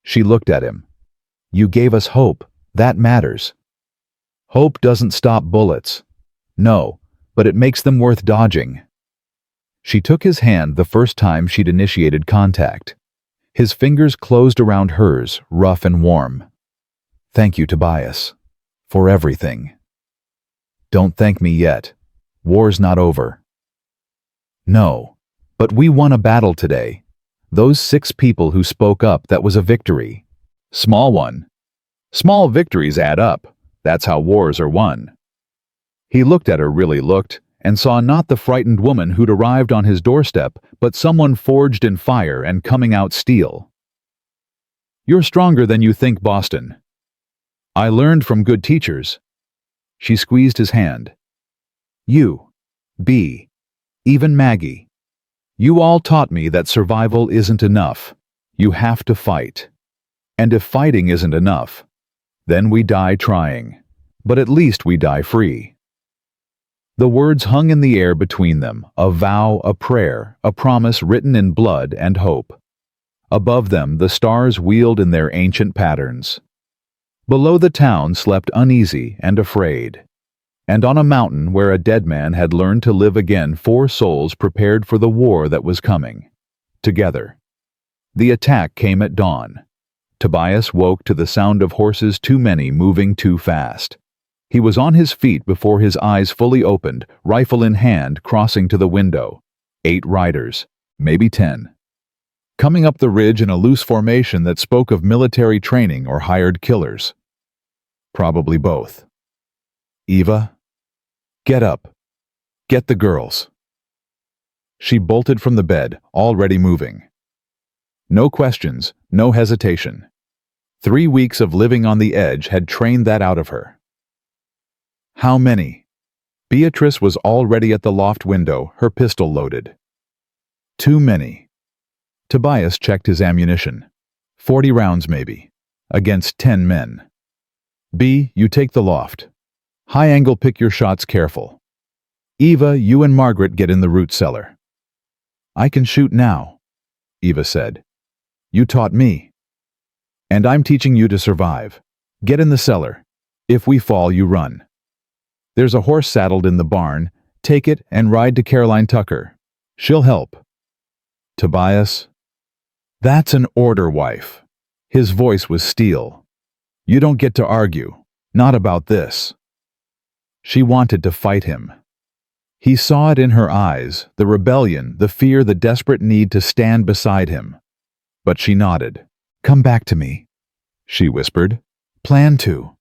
She looked at him. You gave us hope. That matters. Hope doesn't stop bullets. No, but it makes them worth dodging. She took his hand the first time she'd initiated contact. His fingers closed around hers, rough and warm. Thank you, Tobias. For everything. Don't thank me yet. War's not over. No, but we won a battle today. Those 6 people who spoke up, that was a victory. Small one. Small victories add up. That's how wars are won. He looked at her, really looked, and saw not the frightened woman who'd arrived on his doorstep, but someone forged in fire and coming out steel. You're stronger than you think, Boston. I learned from good teachers. She squeezed his hand. You, B, even Maggie. You all taught me that survival isn't enough. You have to fight. And if fighting isn't enough, then we die trying. But at least we die free. The words hung in the air between them, a vow, a prayer, a promise written in blood and hope. Above them, the stars wheeled in their ancient patterns. Below, the town slept uneasy and afraid. And on a mountain where a dead man had learned to live again, 4 souls prepared for the war that was coming. Together. The attack came at dawn. Tobias woke to the sound of horses, too many, moving too fast. He was on his feet before his eyes fully opened, rifle in hand, crossing to the window. 8 riders, maybe 10. Coming up the ridge in a loose formation that spoke of military training or hired killers. Probably both. Eva, get up. Get the girls. She bolted from the bed, already moving. No questions, no hesitation. 3 weeks of living on the edge had trained that out of her. How many? Beatrice was already at the loft window, her pistol loaded. Too many. Tobias checked his ammunition. 40 rounds maybe. Against 10 men. B, you take the loft. High angle, pick your shots careful. Eva, you and Margaret get in the root cellar. I can shoot now, Eva said. You taught me. And I'm teaching you to survive. Get in the cellar. If we fall, you run. There's a horse saddled in the barn. Take it and ride to Caroline Tucker. She'll help. Tobias. That's an order, wife. His voice was steel. You don't get to argue. Not about this. She wanted to fight him. He saw it in her eyes, the rebellion, the fear, the desperate need to stand beside him. But she nodded. Come back to me, she whispered. Plan to.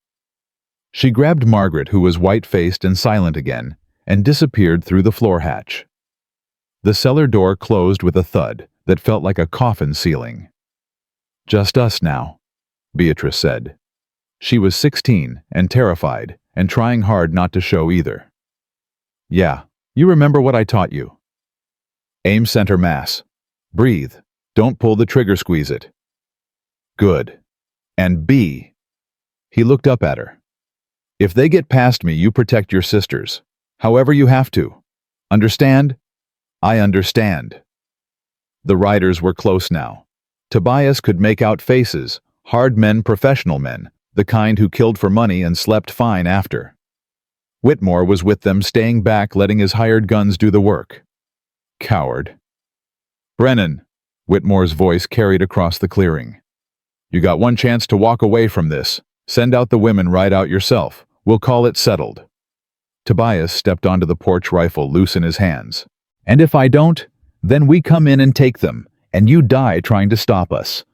She grabbed Margaret, who was white-faced and silent again, and disappeared through the floor hatch. The cellar door closed with a thud that felt like a coffin ceiling. Just us now, Beatrice said. She was 16 and terrified and trying hard not to show either. Yeah, you remember what I taught you. Aim center mass. Breathe. Don't pull the trigger, squeeze it. Good. And B. He looked up at her. If they get past me, you protect your sisters. However you have to. Understand? I understand. The riders were close now. Tobias could make out faces, hard men, professional men, the kind who killed for money and slept fine after. Whitmore was with them, staying back, letting his hired guns do the work. Coward. Brennan, Whitmore's voice carried across the clearing. You got one chance to walk away from this. Send out the women, ride out yourself. We'll call it settled. Tobias stepped onto the porch, rifle loose in his hands. And if I don't, then we come in and take them, and you die trying to stop us.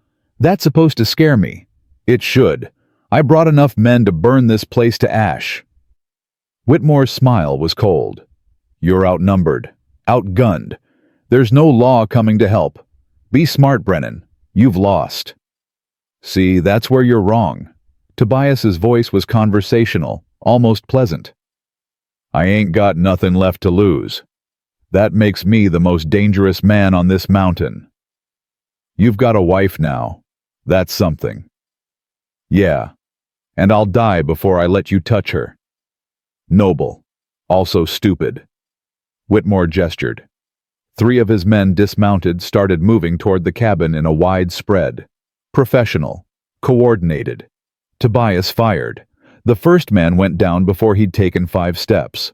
That's supposed to scare me. It should. I brought enough men to burn this place to ash. Whitmore's smile was cold. You're outnumbered, outgunned. There's no law coming to help. Be smart, Brennan. You've lost. See, that's where you're wrong. Tobias's voice was conversational, almost pleasant. I ain't got nothing left to lose. That makes me the most dangerous man on this mountain. You've got a wife now. That's something. Yeah, and I'll die before I let you touch her. Noble, also stupid. Whitmore gestured. 3 of his men dismounted, started moving toward the cabin in a wide spread. Professional, coordinated. Tobias fired. The first man went down before he'd taken 5 steps.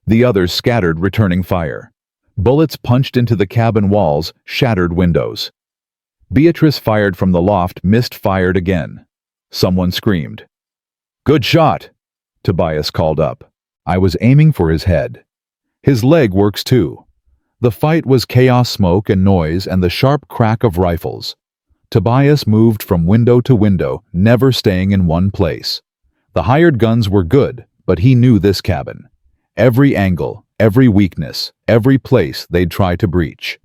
The others scattered, returning fire. Bullets punched into the cabin walls, shattered windows. Beatrice fired from the loft, missed, fired again. Someone screamed. Good shot, Tobias called up. I was aiming for his head. His leg works too. The fight was chaos, smoke and noise and the sharp crack of rifles. Tobias moved from window to window, never staying in one place. The hired guns were good, but he knew this cabin. Every angle, every weakness, every place they'd try to breach.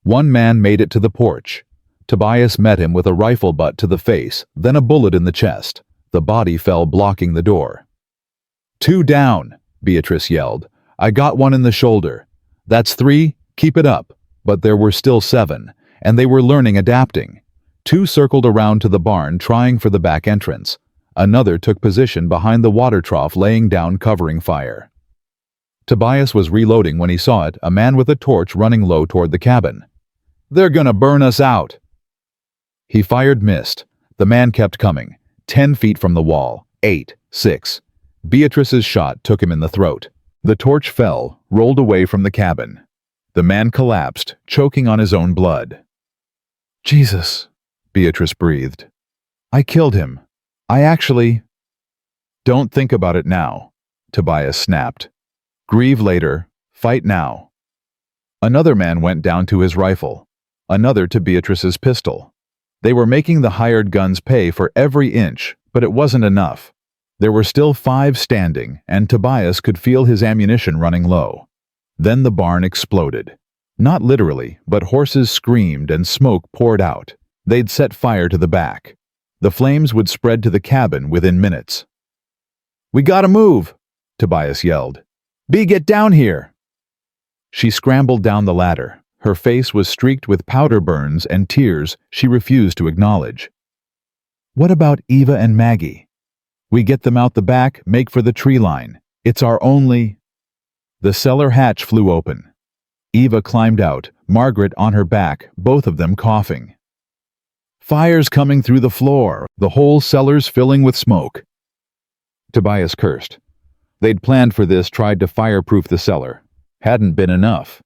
One man made it to the porch. Tobias met him with a rifle butt to the face, then a bullet in the chest. The body fell, blocking the door. 2 down, Beatrice yelled. I got one in the shoulder. That's 3, keep it up. But there were still 7, and they were learning, adapting. 2 circled around to the barn, trying for the back entrance. Another took position behind the water trough, laying down, covering fire. Tobias was reloading when he saw it, a man with a torch running low toward the cabin. They're gonna burn us out. He fired, missed. The man kept coming. 10 feet from the wall. 8, 6. Beatrice's shot took him in the throat. The torch fell, rolled away from the cabin. The man collapsed, choking on his own blood. Jesus, Beatrice breathed. I killed him. I actually... Don't think about it now, Tobias snapped. Grieve later, fight now. Another man went down to his rifle. Another to Beatrice's pistol. They were making the hired guns pay for every inch, but it wasn't enough. There were still 5 standing, and Tobias could feel his ammunition running low. Then the barn exploded. Not literally, but horses screamed and smoke poured out. They'd set fire to the back. The flames would spread to the cabin within minutes. We gotta move, Tobias yelled. Bee, get down here! She scrambled down the ladder. Her face was streaked with powder burns and tears she refused to acknowledge. What about Eva and Maggie? We get them out the back, make for the tree line. It's our only... The cellar hatch flew open. Eva climbed out, Margaret on her back, both of them coughing. Fire's coming through the floor, the whole cellar's filling with smoke. Tobias cursed. They'd planned for this, tried to fireproof the cellar. Hadn't been enough.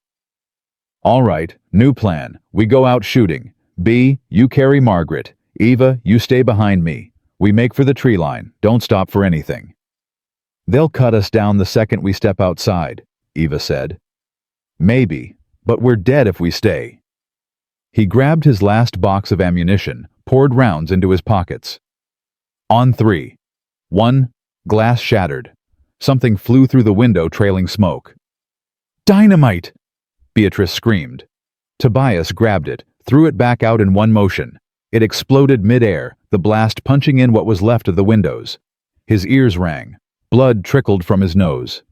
All right, new plan. We go out shooting. B, you carry Margaret. Eva, you stay behind me. We make for the tree line. Don't stop for anything. They'll cut us down the second we step outside, Eva said. Maybe, but we're dead if we stay. He grabbed his last box of ammunition, poured rounds into his pockets. On 3. 1, glass shattered. Something flew through the window, trailing smoke. Dynamite! Beatrice screamed. Tobias grabbed it, threw it back out in one motion. It exploded mid-air, the blast punching in what was left of the windows. His ears rang. Blood trickled from his nose.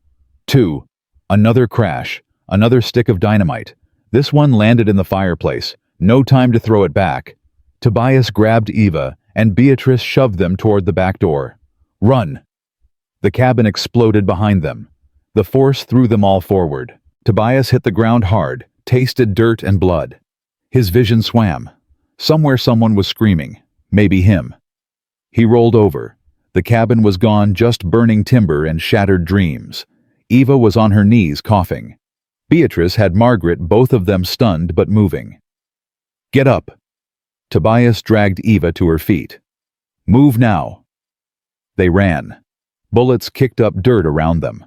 2. Another crash. Another stick of dynamite. This one landed in the fireplace. No time to throw it back. Tobias grabbed Eva, and Beatrice shoved them toward the back door. Run! The cabin exploded behind them. The force threw them all forward. Tobias hit the ground hard, tasted dirt and blood. His vision swam. Somewhere someone was screaming. Maybe him. He rolled over. The cabin was gone, just burning timber and shattered dreams. Eva was on her knees, coughing. Beatrice had Margaret, both of them stunned but moving. "Get up." Tobias dragged Eva to her feet. "Move now." They ran. Bullets kicked up dirt around them.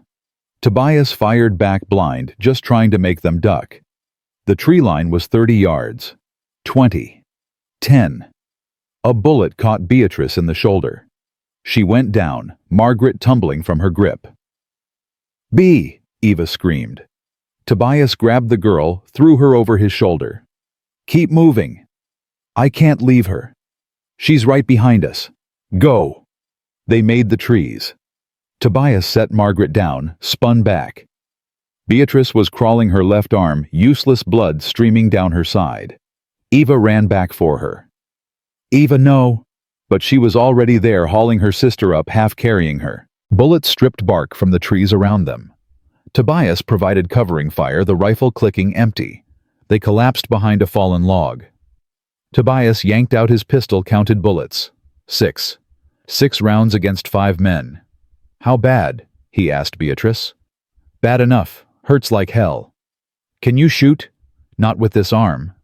Tobias fired back blind, just trying to make them duck. The tree line was 30 yards. 20. 10. A bullet caught Beatrice in the shoulder. She went down, Margaret tumbling from her grip. "B!" Eva screamed. Tobias grabbed the girl, threw her over his shoulder. "Keep moving." "I can't leave her. She's right behind us. Go." They made the trees. Tobias set Margaret down, spun back. Beatrice was crawling, her left arm, useless blood streaming down her side. Eva ran back for her. "Eva, no!" But she was already there, hauling her sister up, half carrying her. Bullets stripped bark from the trees around them. Tobias provided covering fire, the rifle clicking empty. They collapsed behind a fallen log. Tobias yanked out his pistol, counted bullets. 6. 6 rounds against 5 men. "How bad?" he asked Beatrice. "Bad enough. Hurts like hell." "Can you shoot?" "Not with this arm."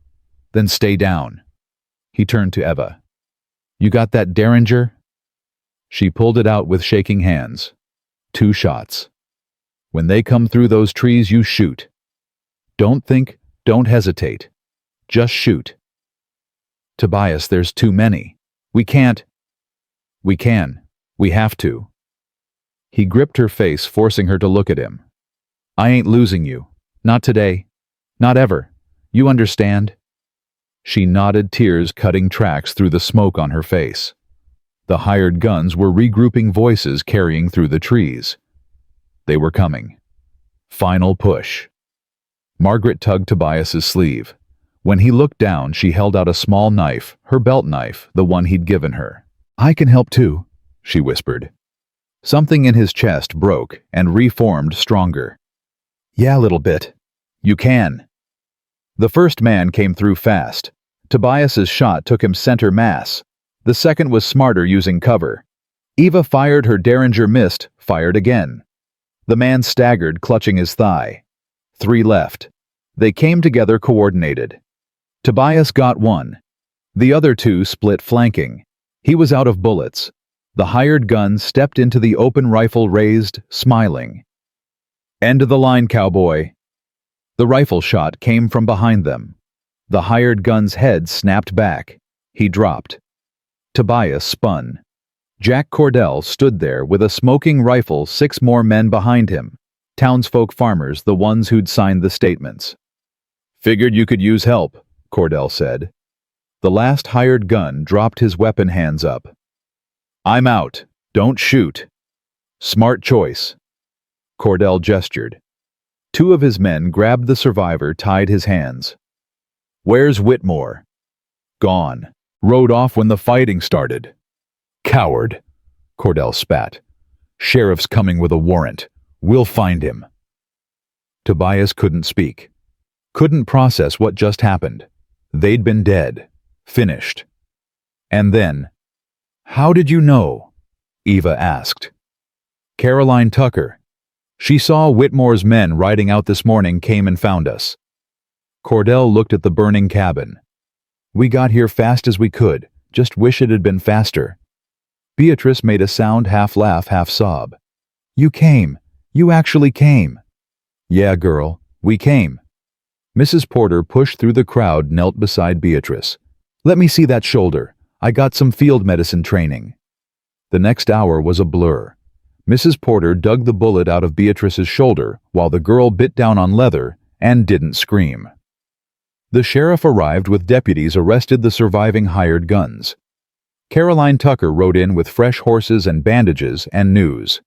"Then stay down." He turned to Eva. "You got that Derringer?" She pulled it out with shaking hands. 2 shots. "When they come through those trees, you shoot. Don't think, don't hesitate. Just shoot." "Tobias, there's too many. We can't." "We can. We have to." He gripped her face, forcing her to look at him. "I ain't losing you. Not today. Not ever. You understand?" She nodded, tears cutting tracks through the smoke on her face. The hired guns were regrouping, voices carrying through the trees. They were coming. Final push. Margaret tugged Tobias's sleeve. When he looked down, she held out a small knife, her belt knife, the one he'd given her. "I can help too," she whispered. Something in his chest broke and reformed stronger. "Yeah, a little bit. You can." The first man came through fast. Tobias's shot took him center mass. The second was smarter, using cover. Eva fired, her Derringer missed, fired again. The man staggered, clutching his thigh. 3 left. They came together, coordinated. Tobias got one. The other 2 split, flanking. He was out of bullets. The hired gun stepped into the open, rifle raised, smiling. "End of the line, cowboy." The rifle shot came from behind them. The hired gun's head snapped back. He dropped. Tobias spun. Jack Cordell stood there with a smoking rifle, 6 more men behind him. Townsfolk, farmers, the ones who'd signed the statements. "Figured you could use help," Cordell said. The last hired gun dropped his weapon, hands up. "I'm out. Don't shoot." "Smart choice." Cordell gestured. 2 of his men grabbed the survivor, tied his hands. "Where's Whitmore?" "Gone. Rode off when the fighting started." "Coward," Cordell spat. "Sheriff's coming with a warrant. We'll find him." Tobias couldn't speak. Couldn't process what just happened. They'd been dead. Finished. And then, "How did you know?" Eva asked. "Caroline Tucker. She saw Whitmore's men riding out this morning, came and found us." Cordell looked at the burning cabin. "We got here fast as we could. Just wish it had been faster." Beatrice made a sound, half laugh, half sob. "You came. You actually came." "Yeah, girl, we came." Mrs. Porter pushed through the crowd, knelt beside Beatrice. "Let me see that shoulder. I got some field medicine training." The next hour was a blur. Mrs. Porter dug the bullet out of Beatrice's shoulder while the girl bit down on leather and didn't scream. The sheriff arrived with deputies, arrested the surviving hired guns. Caroline Tucker rode in with fresh horses and bandages and news.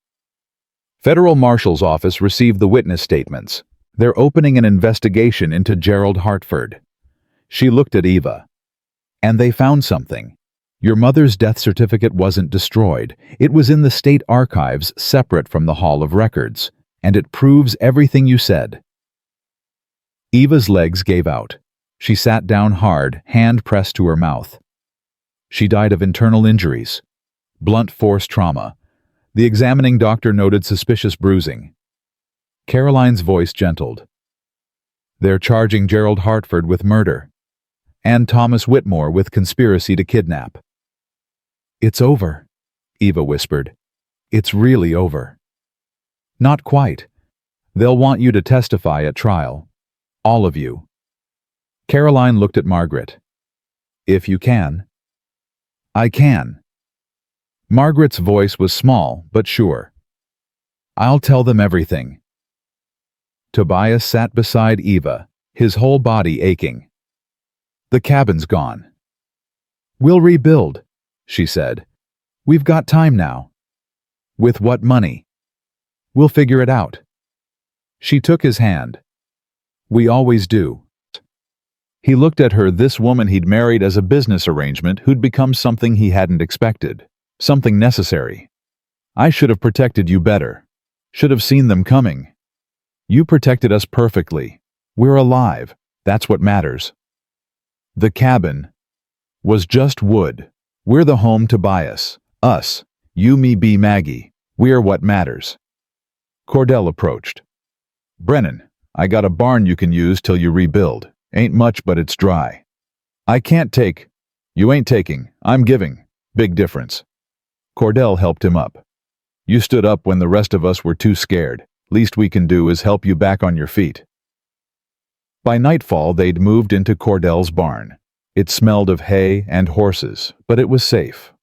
Federal Marshal's office received the witness statements. They're opening an investigation into Gerald Hartford. She looked at Eva. "And they found something. Your mother's death certificate wasn't destroyed. It was in the state archives, separate from the Hall of Records, and it proves everything you said." Eva's legs gave out. She sat down hard, hand pressed to her mouth. She died of internal injuries. Blunt force trauma. The examining doctor noted suspicious bruising. Caroline's voice gentled. They're charging Gerald Hartford with murder, and Thomas Whitmore with conspiracy to kidnap. It's over, Eva whispered. It's really over. Not quite. They'll want you to testify at trial. All of you. Caroline looked at Margaret. If you can. I can. Margaret's voice was small but sure. I'll tell them everything. Tobias sat beside Eva, his whole body aching. The cabin's gone. We'll rebuild, she said. We've got time now. With what money? We'll figure it out. She took his hand. We always do. He looked at her, this woman he'd married as a business arrangement who'd become something he hadn't expected, something necessary. I should have protected you better. Should have seen them coming. You protected us perfectly. We're alive. That's what matters. The cabin was just wood. We're the home Tobias. Us. You, me, be Maggie. We're what matters. Cordell approached. Brennan, I got a barn you can use till you rebuild. Ain't much, but it's dry. I can't take. You ain't taking. I'm giving. Big difference. Cordell helped him up. You stood up when the rest of us were too scared. Least we can do is help you back on your feet. By nightfall, they'd moved into Cordell's barn. It smelled of hay and horses, but it was safe.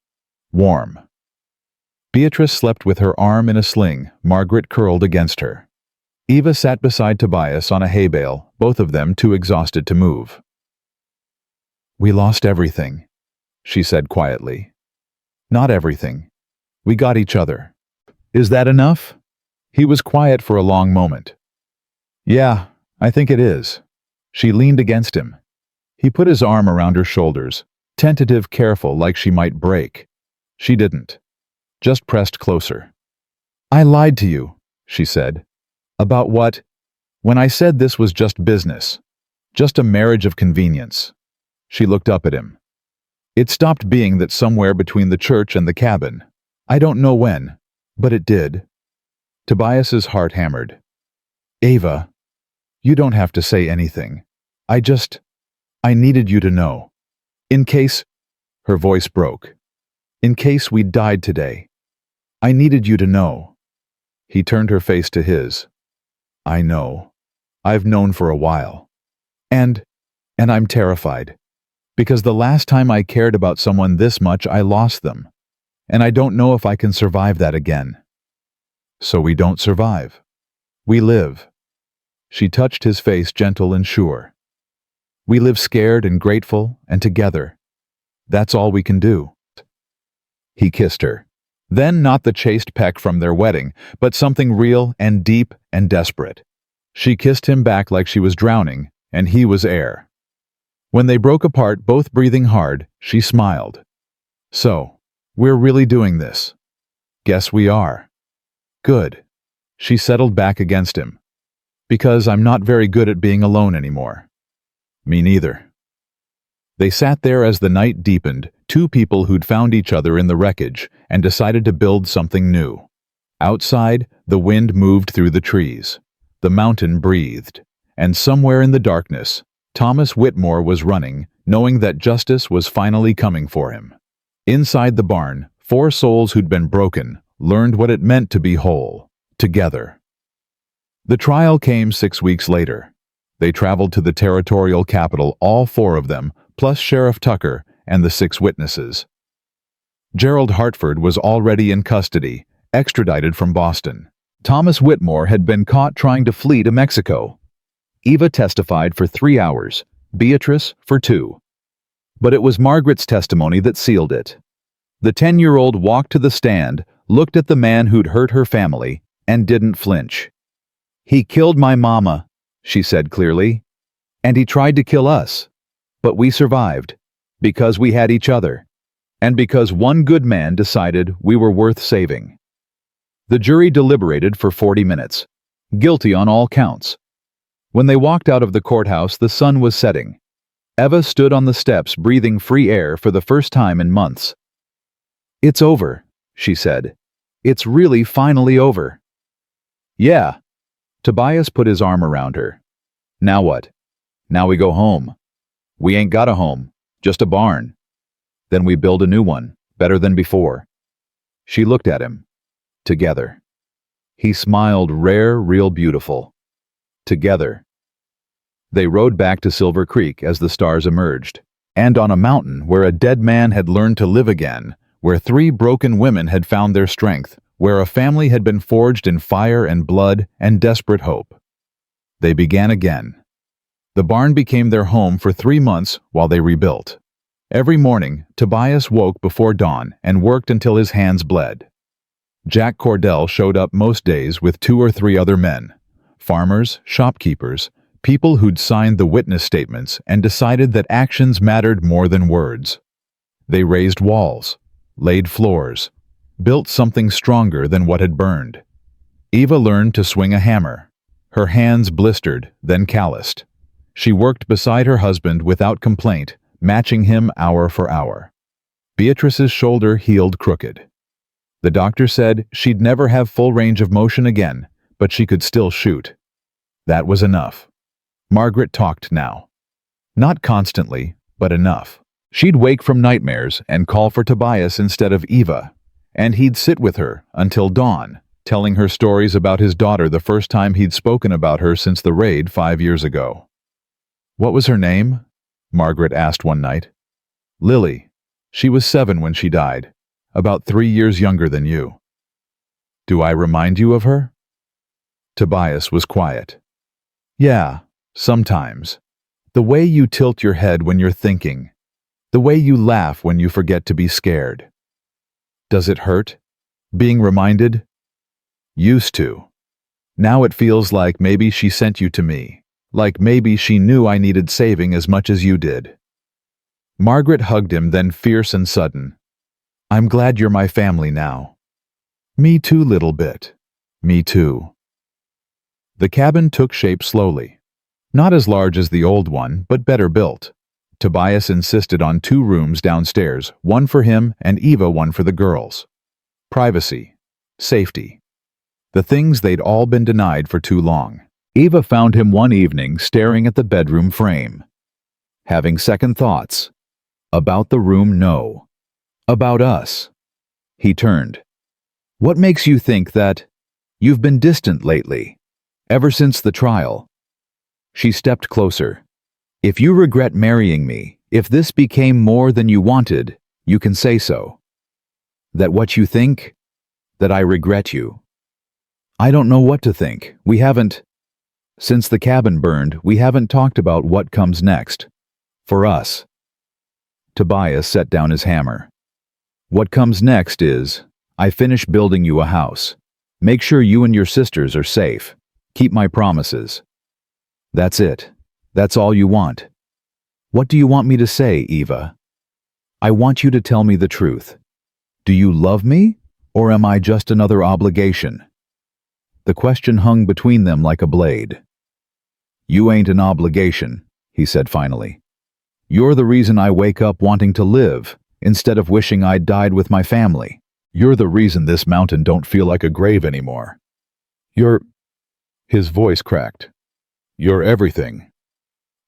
Warm. Beatrice slept with her arm in a sling, Margaret curled against her. Eva sat beside Tobias on a hay bale, both of them too exhausted to move. We lost everything, she said quietly. Not everything. We got each other. Is that enough? He was quiet for a long moment. Yeah, I think it is. She leaned against him. He put his arm around her shoulders, tentative, careful, like she might break. She didn't. Just pressed closer. I lied to you, she said. About what? When I said this was just business. Just a marriage of convenience. She looked up at him. It stopped being that somewhere between the church and the cabin. I don't know when, but it did. Tobias's heart hammered. Ava, you don't have to say anything. I needed you to know. In case, her voice broke. In case we died today. I needed you to know. He turned her face to his. I know. I've known for a while. And I'm terrified. Because the last time I cared about someone this much, I lost them. And I don't know if I can survive that again. So we don't survive. We live. She touched his face, gentle and sure. We live scared and grateful and together. That's all we can do. He kissed her. Then not the chaste peck from their wedding, but something real and deep and desperate. She kissed him back like she was drowning, and he was air. When they broke apart, both breathing hard, she smiled. So, we're really doing this. Guess we are. Good. She settled back against him. Because I'm not very good at being alone anymore. Me neither. They sat there as the night deepened, two people who'd found each other in the wreckage and decided to build something new. Outside, the wind moved through the trees. The mountain breathed. And somewhere in the darkness, Thomas Whitmore was running, knowing that justice was finally coming for him. Inside the barn, 4 souls who'd been broken learned what it meant to be whole, together. The trial came 6 weeks later. They traveled to the territorial capital, all 4 of them, plus Sheriff Tucker and the 6 witnesses. Gerald Hartford was already in custody, extradited from Boston. Thomas Whitmore had been caught trying to flee to Mexico. Eva testified for 3 hours, Beatrice for 2. But it was Margaret's testimony that sealed it. The 10-year-old walked to the stand, looked at the man who'd hurt her family, and didn't flinch. He killed my mama, she said clearly. And he tried to kill us. But we survived. Because we had each other. And because one good man decided we were worth saving. The jury deliberated for 40 minutes. Guilty on all counts. When they walked out of the courthouse, the sun was setting. Eva stood on the steps breathing free air for the first time in months. "It's over," she said. "It's really finally over." "Yeah." Tobias put his arm around her. "Now what?" "Now we go home." "We ain't got a home, just a barn." "Then we build a new one, better than before." She looked at him. Together. He smiled, rare, real beautiful. Together. They rode back to Silver Creek as the stars emerged, and on a mountain where a dead man had learned to live again, where 3 broken women had found their strength, where a family had been forged in fire and blood and desperate hope. They began again. The barn became their home for 3 months while they rebuilt. Every morning, Tobias woke before dawn and worked until his hands bled. Jack Cordell showed up most days with 2 or 3 other men, farmers, shopkeepers, people who'd signed the witness statements and decided that actions mattered more than words. They raised walls, laid floors, built something stronger than what had burned. Eva learned to swing a hammer. Her hands blistered, then calloused. She worked beside her husband without complaint, matching him hour for hour. Beatrice's shoulder healed crooked. The doctor said she'd never have full range of motion again, but she could still shoot. That was enough. Margaret talked now. Not constantly, but enough. She'd wake from nightmares and call for Tobias instead of Eva, and he'd sit with her until dawn, telling her stories about his daughter the first time he'd spoken about her since the raid 5 years ago. "What was her name?" Margaret asked one night. "Lily. She was 7 when she died, about 3 years younger than you." "Do I remind you of her?" Tobias was quiet. "Yeah, sometimes. The way you tilt your head when you're thinking. The way you laugh when you forget to be scared." "Does it hurt? Being reminded?" "Used to. Now it feels like maybe she sent you to me. Like maybe she knew I needed saving as much as you did." Margaret hugged him, then fierce and sudden. "I'm glad you're my family now." "Me too, little bit. Me too." The cabin took shape slowly. Not as large as the old one, but better built. Tobias insisted on 2 rooms downstairs, one for him and Eva one for the girls. Privacy. Safety. The things they'd all been denied for too long. Eva found him one evening staring at the bedroom frame. Having second thoughts. About the room, no. About us. He turned. "What makes you think that you've been distant lately? Ever since the trial?" She stepped closer. "If you regret marrying me, if this became more than you wanted, you can say so. That what you think? That I regret you." "I don't know what to think. We haven't. Since the cabin burned, we haven't talked about what comes next. For us." Tobias set down his hammer. "What comes next is, I finish building you a house. Make sure you and your sisters are safe. Keep my promises. That's it. That's all you want. What do you want me to say, Eva? I want you to tell me the truth. Do you love me, or am I just another obligation?" The question hung between them like a blade. "You ain't an obligation," he said finally. "You're the reason I wake up wanting to live, instead of wishing I'd died with my family. You're the reason this mountain don't feel like a grave anymore. You're—" His voice cracked. "You're everything.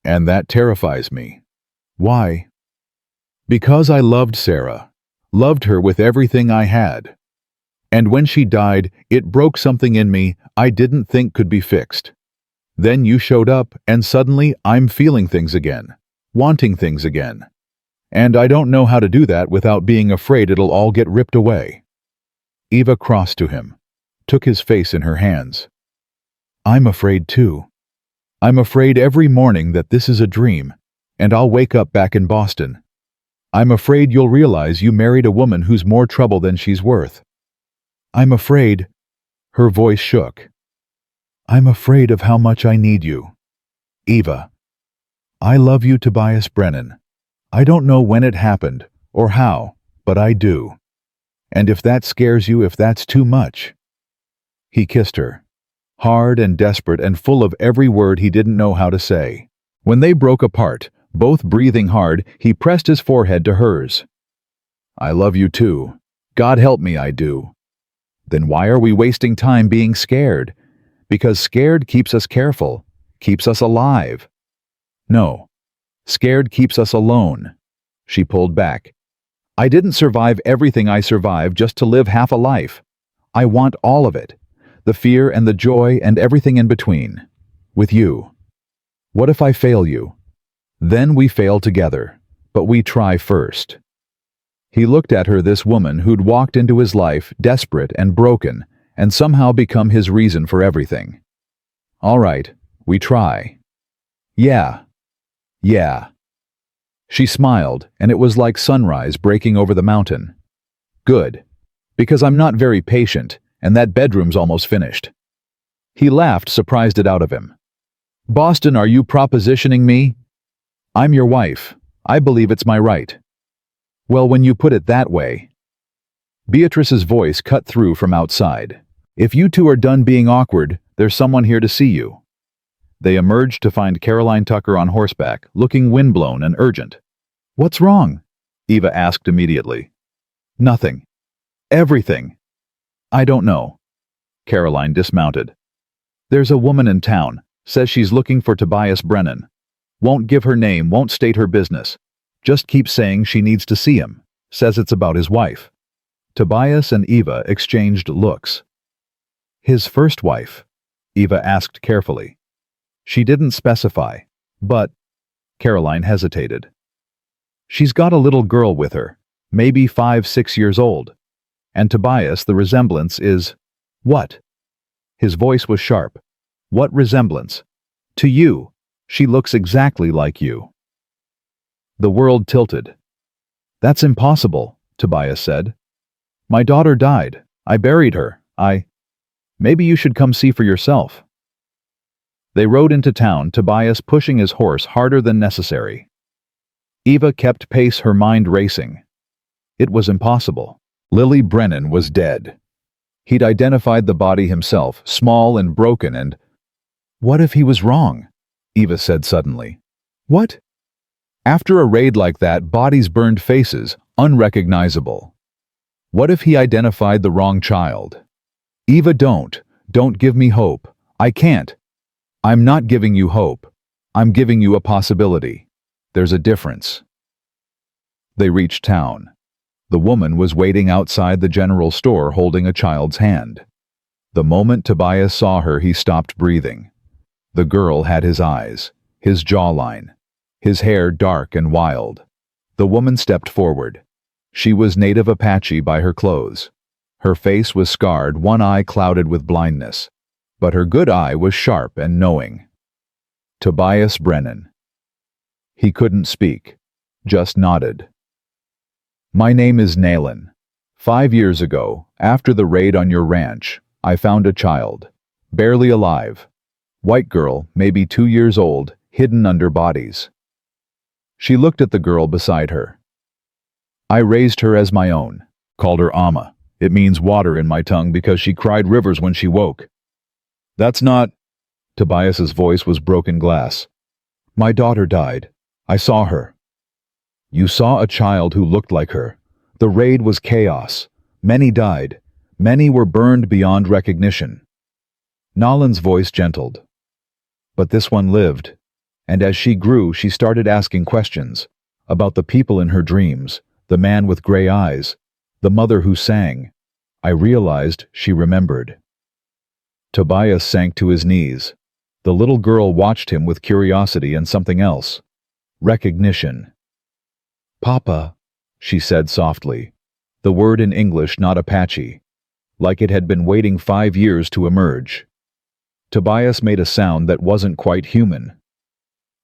And that terrifies me." "Why?" "Because I loved Sarah. Loved her with everything I had. And when she died, it broke something in me I didn't think could be fixed. Then you showed up, and suddenly I'm feeling things again, wanting things again. And I don't know how to do that without being afraid it'll all get ripped away." Eva crossed to him, took his face in her hands. "I'm afraid too. I'm afraid every morning that this is a dream, and I'll wake up back in Boston. I'm afraid you'll realize you married a woman who's more trouble than she's worth. I'm afraid—" Her voice shook. "I'm afraid of how much I need you. Eva, I love you, Tobias Brennan. I don't know when it happened, or how, but I do. And if that scares you, if that's too much—" He kissed her, hard and desperate and full of every word he didn't know how to say. When they broke apart, Both breathing hard, he pressed his forehead to hers. I love you too. God help me, I do. Then why are we wasting time being scared? Because scared keeps us careful, keeps us alive. No, scared keeps us alone. She pulled back. I didn't survive everything I survived just to live half a life. I want all of it, the fear and the joy and everything in between, with you. What if I fail you? Then we fail together, but we try first. He looked at her, this woman who'd walked into his life desperate and broken, and somehow become his reason for everything. All right, we try. Yeah. She smiled, and it was like sunrise breaking over the mountain. Good, because I'm not very patient, and that bedroom's almost finished. He laughed, surprised it out of him. Boston, are you propositioning me? I'm your wife. I believe it's my right. Well, when you put it that way. Beatrice's voice cut through from outside. If you two are done being awkward, there's someone here to see you. They emerged to find Caroline Tucker on horseback, looking windblown and urgent. What's wrong? Eva asked immediately. Nothing. Everything. I don't know. Caroline dismounted. There's a woman in town, says she's looking for Tobias Brennan. Won't give her name, won't state her business. Just keeps saying she needs to see him, says it's about his wife. Tobias and Eva exchanged looks. His first wife? Eva asked carefully. She didn't specify, but Caroline hesitated. She's got a little girl with her, maybe 5-6 years old. And Tobias, the resemblance is... What? His voice was sharp. What resemblance? To you. She looks exactly like you. The world tilted. That's impossible, Tobias said. My daughter died. I buried her. Maybe you should come see for yourself. They rode into town, Tobias pushing his horse harder than necessary. Eva kept pace, her mind racing. It was impossible. Lily Brennan was dead. He'd identified the body himself, small and broken, and... What if he was wrong? Eva said suddenly. What? After a raid like that, bodies burned, faces, unrecognizable. What if he identified the wrong child? Eva, don't give me hope. I can't. I'm not giving you hope. I'm giving you a possibility. There's a difference. They reached town. The woman was waiting outside the general store holding a child's hand. The moment Tobias saw her, he stopped breathing. The girl had his eyes, his jawline, his hair dark and wild. The woman stepped forward. She was native Apache by her clothes. Her face was scarred, one eye clouded with blindness, but her good eye was sharp and knowing. Tobias Brennan. He couldn't speak, just nodded. My name is Nayland. 5 years ago, after the raid on your ranch, I found a child, barely alive. White girl, maybe 2 years old, hidden under bodies. She looked at the girl beside her. I raised her as my own, called her Amma. It means water in my tongue because she cried rivers when she woke. That's not... Tobias's voice was broken glass. My daughter died. I saw her. You saw a child who looked like her. The raid was chaos. Many died. Many were burned beyond recognition. Nolan's voice gentled. But this one lived, and as she grew, she started asking questions about the people in her dreams, the man with gray eyes, the mother who sang. I realized she remembered. Tobias sank to his knees. The little girl watched him with curiosity and something else. Recognition. Papa, she said softly, the word in English, not Apache, like it had been waiting 5 years to emerge. Tobias made a sound that wasn't quite human.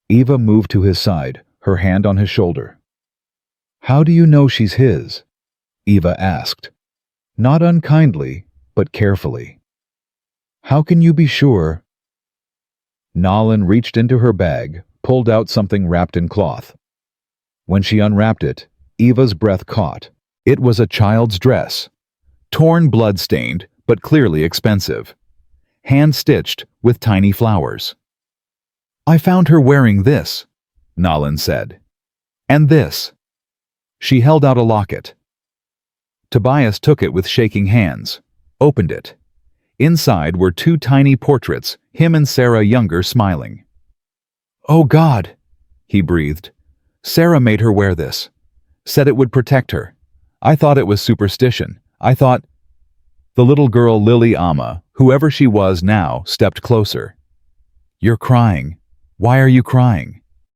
Eva moved to his side, her hand on his shoulder. How do you know she's his? Eva asked. Not unkindly, but carefully. How can you be sure? Nolan reached into her bag, pulled out something wrapped in cloth. When she unwrapped it, Eva's breath caught. It was a child's dress. Torn, blood-stained, but clearly expensive. Hand-stitched with tiny flowers. I found her wearing this. Nalin said. And this. She held out a locket. Tobias took it with shaking hands, opened it. Inside were two tiny portraits, him and Sarah younger smiling. Oh God, he breathed. Sarah made her wear this. Said it would protect her. I thought it was superstition. I thought... The little girl Lily Amma, whoever she was now, stepped closer. You're crying. Why are you crying?